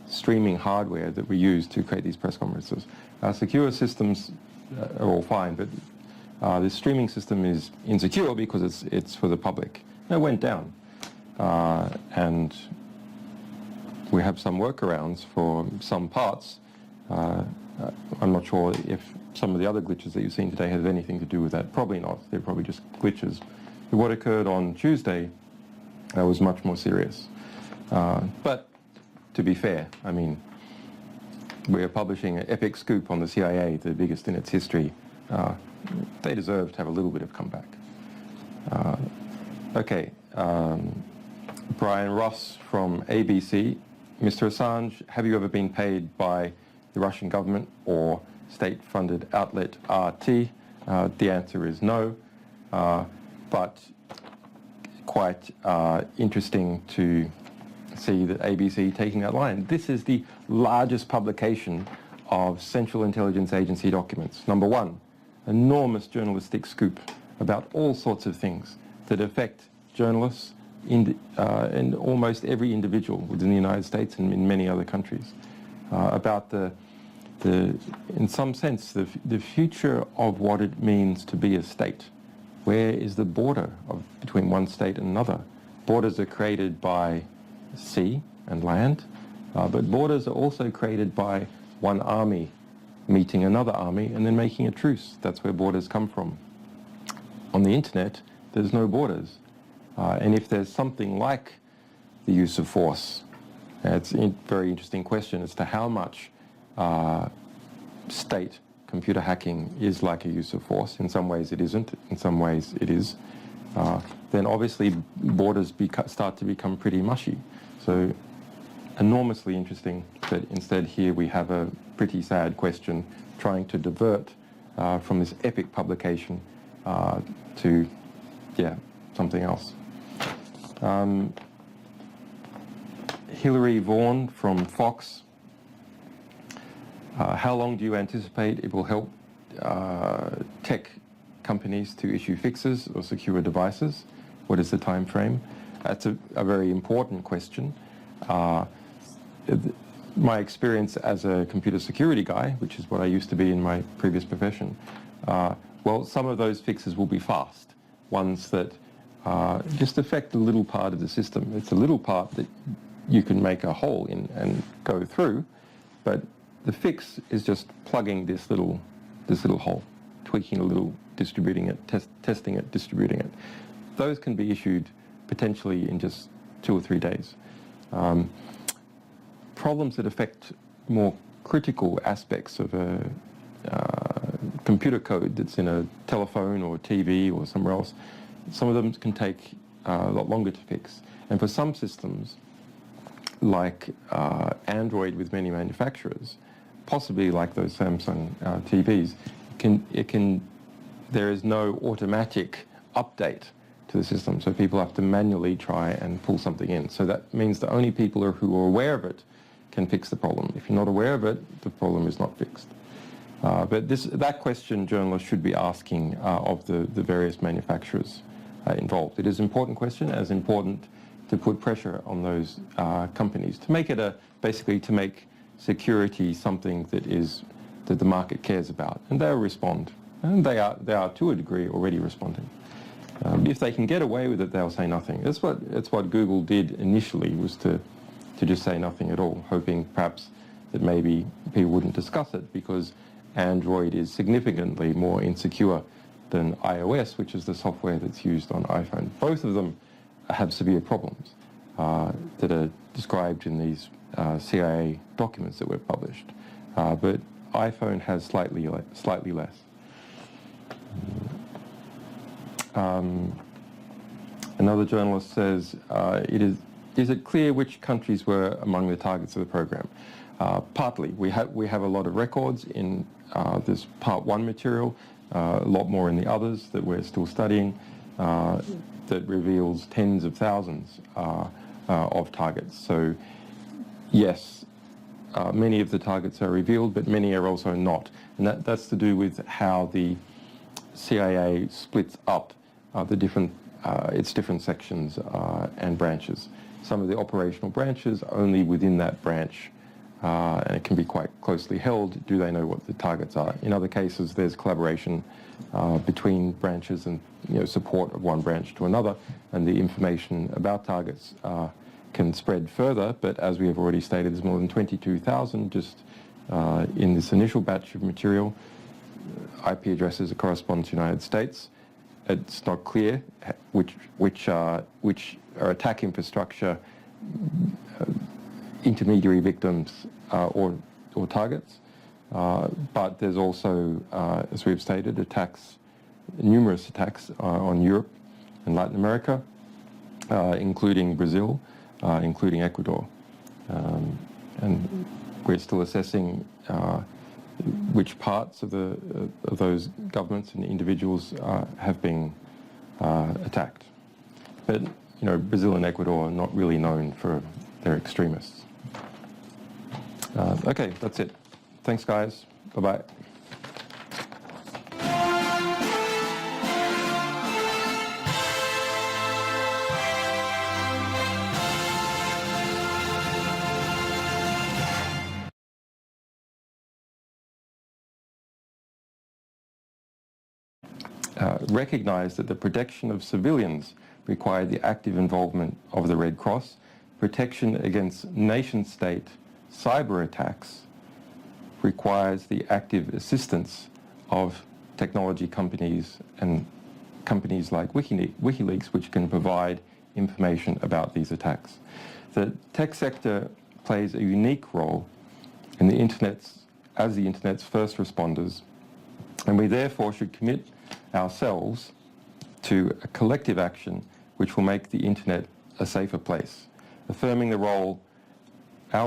streaming hardware that we use to create these press conferences. Secure systems are all fine, but this streaming system is insecure because it's for the public. It went down, and we have some workarounds for some parts. I'm not sure if some of the other glitches that you've seen today have anything to do with that. Probably not. They're probably just glitches. But what occurred on Tuesday was much more serious. But to be fair, I mean, we're publishing an epic scoop on the CIA, the biggest in its history. They deserve to have a little bit of comeback. Okay, Brian Ross from ABC. Mr. Assange, have you ever been paid by the Russian government or state-funded outlet RT? The answer is no, but quite interesting to see that ABC taking that line. This is the largest publication of Central Intelligence Agency documents. Number one, enormous journalistic scoop about all sorts of things that affect journalists in almost every individual within the United States and in many other countries, about in some sense, the future of what it means to be a state. Where is the border between one state and another? Borders are created by sea and land, but borders are also created by one army meeting another army and then making a truce. That's where borders come from. On the internet, there's no borders. And if there's something like the use of force, it's a very interesting question as to how much state computer hacking is like a use of force. In some ways it isn't, in some ways it is. Then obviously borders start to become pretty mushy. So enormously interesting, but instead here we have a pretty sad question trying to divert from this epic publication to, something else. Hilary Vaughan from Fox. How long do you anticipate it will help tech companies to issue fixes or secure devices? What is the time frame? That's a very important question. My experience as a computer security guy, which is what I used to be in my previous profession, well, some of those fixes will be fast. Ones that just affect a little part of the system. It's a little part that you can make a hole in and go through, but the fix is just plugging this little hole, tweaking a little, distributing it, testing it, distributing it. Those can be issued potentially in just 2 or 3 days. Problems that affect more critical aspects of a computer code that's in a telephone or TV or somewhere else, some of them can take a lot longer to fix. And for some systems, like Android with many manufacturers, possibly like those Samsung TVs, there is no automatic update to the system, so people have to manually try and pull something in. So that means the only people who are aware of it can fix the problem. If you're not aware of it, the problem is not fixed. But that question journalists should be asking of the various manufacturers involved. It is an important question, as important to put pressure on those companies to make it basically to make security something that the market cares about, and they'll respond. And they are to a degree already responding. If they can get away with it, they'll say nothing. That's what Google did initially, was to just say nothing at all, hoping perhaps that maybe people wouldn't discuss it because Android is significantly more insecure than iOS, which is the software that's used on iPhone. Both of them have severe problems that are described in these CIA documents that were published. But iPhone has slightly less. Another journalist says, is it clear which countries were among the targets of the program? Partly. We have a lot of records in this part 1 material, a lot more in the others that we're still studying, that reveals tens of thousands of targets. So yes, many of the targets are revealed, but many are also not. And that's to do with how the CIA splits up its different sections and branches. Some of the operational branches only within that branch, and it can be quite closely held, do they know what the targets are. In other cases, there's collaboration between branches and support of one branch to another, and the information about targets can spread further, but as we have already stated, there's more than 22,000 just in this initial batch of material. IP addresses that correspond to the United States. It's not clear which are attack infrastructure, intermediary victims or targets. But there's also, as we've stated, numerous attacks on Europe and Latin America, including Brazil, including Ecuador. And we're still assessing which parts of those governments and individuals have been attacked. But Brazil and Ecuador are not really known for their extremists. Okay, that's it. Thanks, guys. Bye-bye. Recognize that the protection of civilians required the active involvement of the Red Cross. Protection against nation-state cyber attacks requires the active assistance of technology companies and companies like Wikileaks, which can provide information about these attacks. The tech sector plays a unique role in the as the Internet's first responders, and we therefore should commit ourselves to a collective action which will make the Internet a safer place, affirming our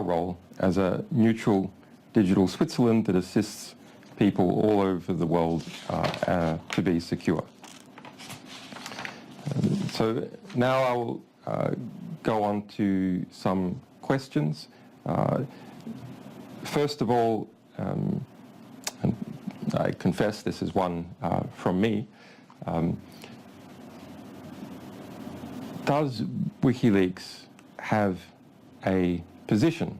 role as a neutral digital Switzerland that assists people all over the world to be secure. So now I will go on to some questions. First of all, and I confess this is one from me. Does WikiLeaks have a position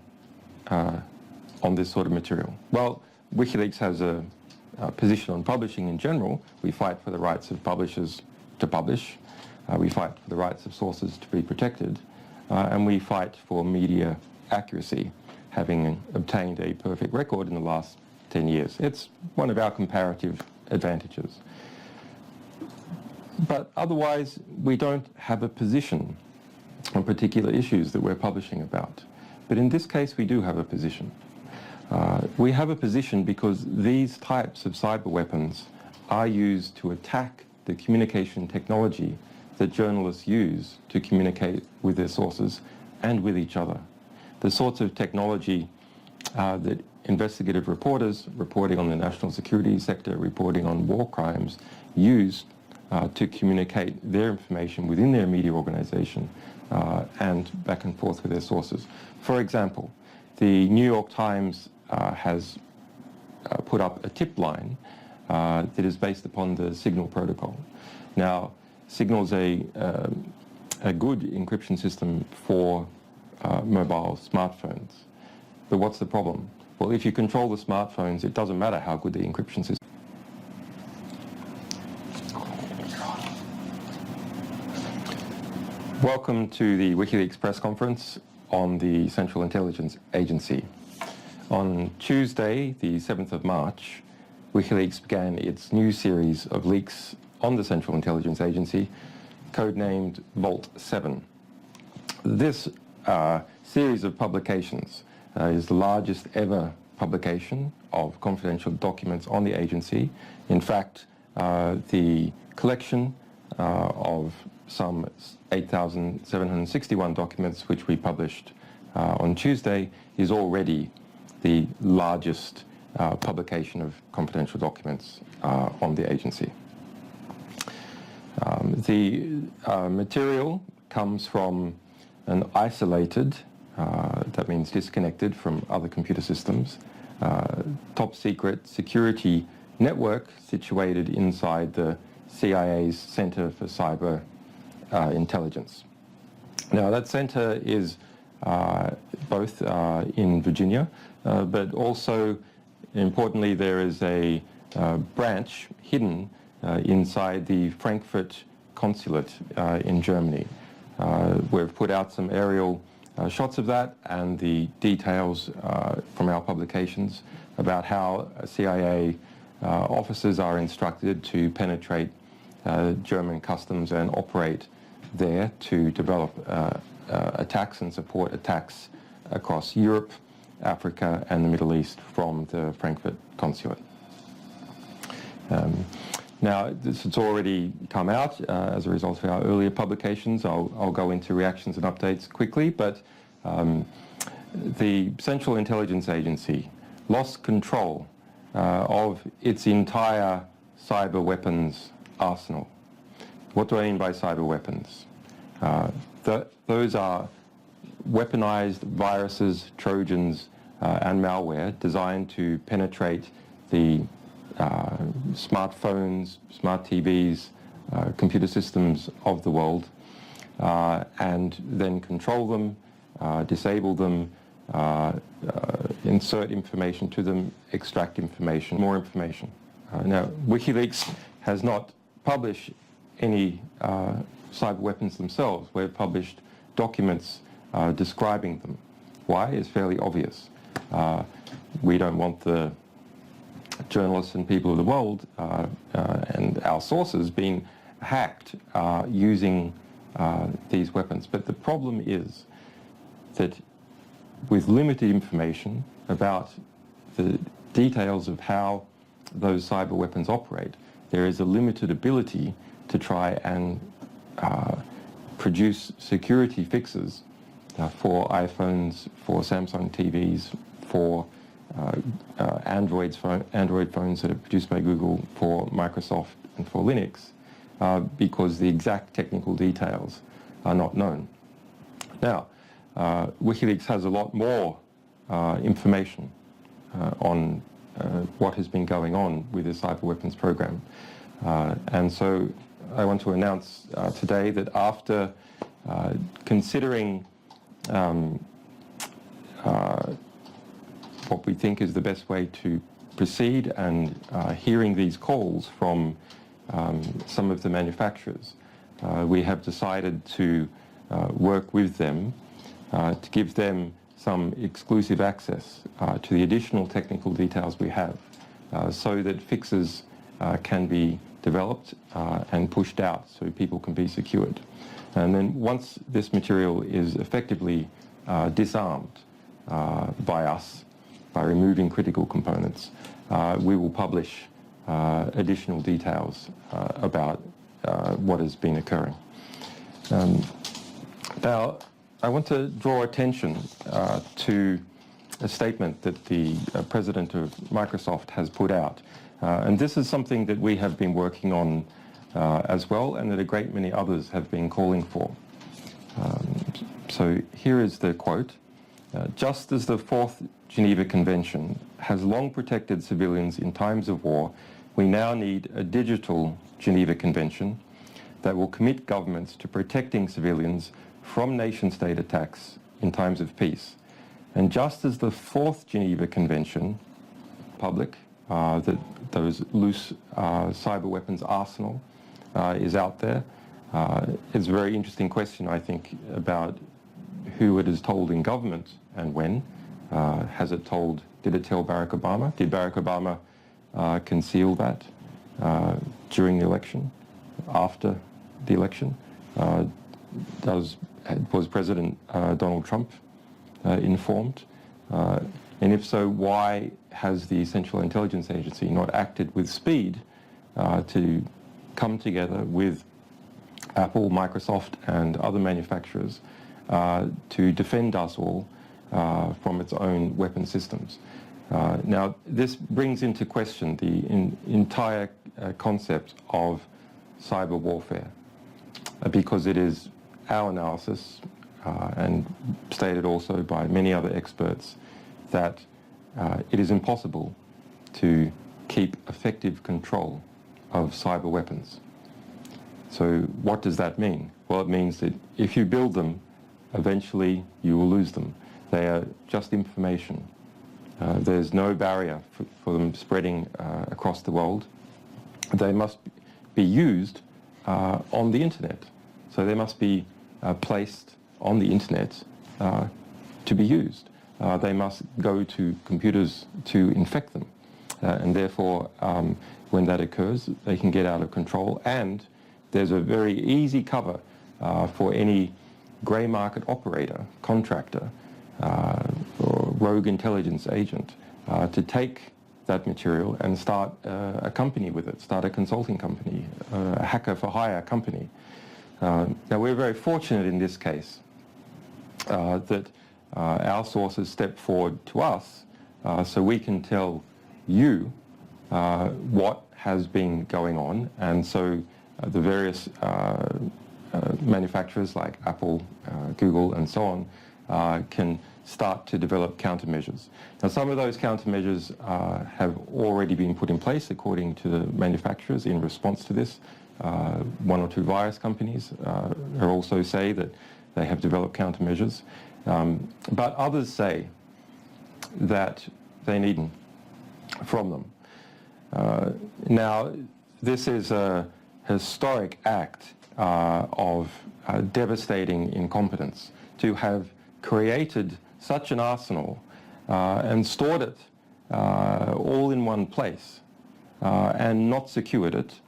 on this sort of material? Well, WikiLeaks has a position on publishing in general. We fight for the rights of publishers to publish. We fight for the rights of sources to be protected. And we fight for media accuracy, having obtained a perfect record in the last 10 years. It's one of our comparative advantages. But otherwise, we don't have a position on particular issues that we're publishing about. But in this case, we do have a position. We have a position because these types of cyber weapons are used to attack the communication technology that journalists use to communicate with their sources and with each other. The sorts of technology that investigative reporters reporting on the national security sector, reporting on war crimes, use to communicate their information within their media organization and back and forth with their sources. For example, the New York Times has put up a tip line that is based upon the Signal protocol. Now, Signal is a good encryption system for mobile smartphones. But what's the problem? Well, if you control the smartphones, it doesn't matter how good the encryption system is. Welcome to the WikiLeaks press conference on the Central Intelligence Agency. On Tuesday, the 7th of March, WikiLeaks began its new series of leaks on the Central Intelligence Agency, codenamed Vault 7. This series of publications is the largest ever publication of confidential documents on the agency. In fact, the collection of some 8,761 documents which we published on Tuesday is already the largest publication of confidential documents on the agency. The material comes from an isolated, that means disconnected from other computer systems, top secret security network situated inside the CIA's Center for Cyber Intelligence. Now that center is both in Virginia, but also importantly there is a branch hidden inside the Frankfurt consulate in Germany. We've put out some aerial shots of that and the details from our publications about how CIA officers are instructed to penetrate German customs and operate there to develop attacks and support attacks across Europe, Africa and the Middle East from the Frankfurt consulate. Now, this has already come out as a result of our earlier publications. I'll go into reactions and updates quickly, but the Central Intelligence Agency lost control of its entire cyber weapons arsenal. What do I mean by cyber weapons? Those are weaponized viruses, trojans, and malware designed to penetrate the smartphones, smart TVs, computer systems of the world, and then control them, disable them, insert information to them, extract information, more information. Now, Wikileaks has not published any cyber weapons themselves. We've published documents describing them. Why? It's fairly obvious. We don't want the journalists and people of the world and our sources being hacked using these weapons. But the problem is that with limited information about the details of how those cyber weapons operate, there is a limited ability to try and produce security fixes for iPhones, for Samsung TVs, for Android phones that are produced by Google, for Microsoft and for Linux, because the exact technical details are not known. Now, Wikileaks has a lot more information on what has been going on with the cyber weapons program. And so I want to announce today that after considering what we think is the best way to proceed and hearing these calls from some of the manufacturers, we have decided to work with them to give them some exclusive access to the additional technical details we have so that fixes can be developed and pushed out so people can be secured. And then once this material is effectively disarmed by us, by removing critical components, we will publish additional details about what has been occurring. Now, I want to draw attention to a statement that the president of Microsoft has put out. And this is something that we have been working on as well, and that a great many others have been calling for. So here is the quote. Just as the Fourth Geneva Convention has long protected civilians in times of war, we now need a digital Geneva Convention that will commit governments to protecting civilians from nation-state attacks in times of peace. And just as the Fourth Geneva Convention, public, that those loose cyber weapons arsenal is out there, it's a very interesting question, I think, about who it is told in government and when. Has it told, did it tell Barack Obama? Did Barack Obama conceal that during the election, after the election? Was President Donald Trump informed? And if so, why has the Central Intelligence Agency not acted with speed to come together with Apple, Microsoft and other manufacturers to defend us all from its own weapon systems? Now, this brings into question the entire concept of cyber warfare, because it is our analysis, and stated also by many other experts, that it is impossible to keep effective control of cyber weapons. So what does that mean? Well, it means that if you build them, eventually you will lose them. They are just information. There's no barrier for them spreading across the world. They must be used on the internet. So they must be placed on the internet to be used. They must go to computers to infect them. And therefore, when that occurs, they can get out of control. And there's a very easy cover for any grey market operator, contractor, or rogue intelligence agent to take that material and start a company with it, start a consulting company, a hacker for hire company. Now, we're very fortunate in this case that our sources step forward to us so we can tell you what has been going on, and so the various manufacturers like Apple, Google and so on can start to develop countermeasures. Now, some of those countermeasures have already been put in place according to the manufacturers in response to this. One or two virus companies also say that they have developed countermeasures, but others say that they need them from them. Now, this is a historic act of devastating incompetence to have created such an arsenal and stored it all in one place and not secured it.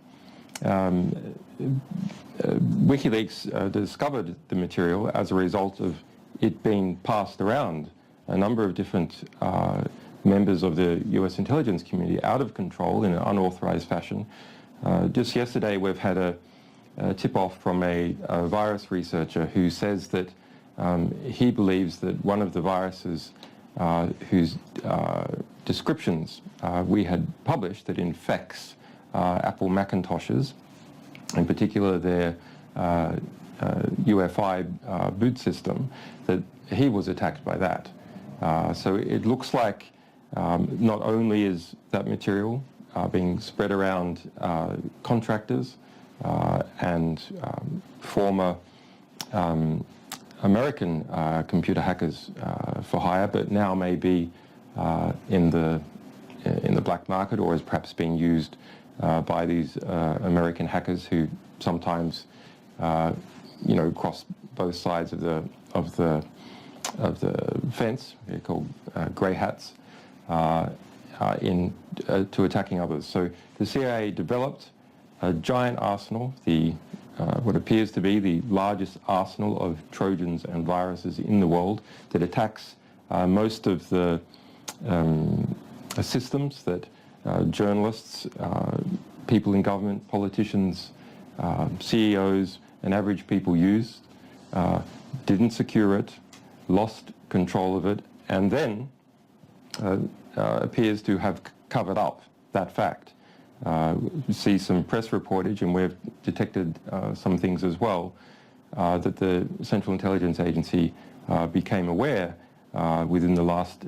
Wikileaks discovered the material as a result of it being passed around a number of different members of the US intelligence community out of control in an unauthorized fashion. Just yesterday we've had a tip-off from a virus researcher who says that he believes that one of the viruses whose descriptions we had published that infects Apple Macintoshes, in particular their UEFI boot system, that he was attacked by that. So it looks like not only is that material being spread around contractors and former American computer hackers for hire, but now may be in the black market, or is perhaps being used by these American hackers who sometimes, cross both sides of the fence. They're called grey hats to attacking others. So the CIA developed a giant arsenal, what appears to be the largest arsenal of Trojans and viruses in the world, that attacks most of the systems that journalists, people in government, politicians, CEOs and average people use, didn't secure it, lost control of it, and then appears to have covered up that fact. We see some press reportage, and we've detected some things as well, that the Central Intelligence Agency became aware within the last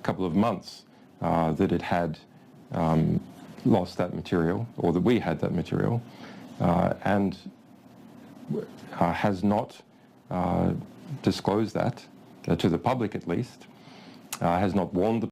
couple of months that it had lost that material, or that we had that material, and has not disclosed that to the public, at least, has not warned the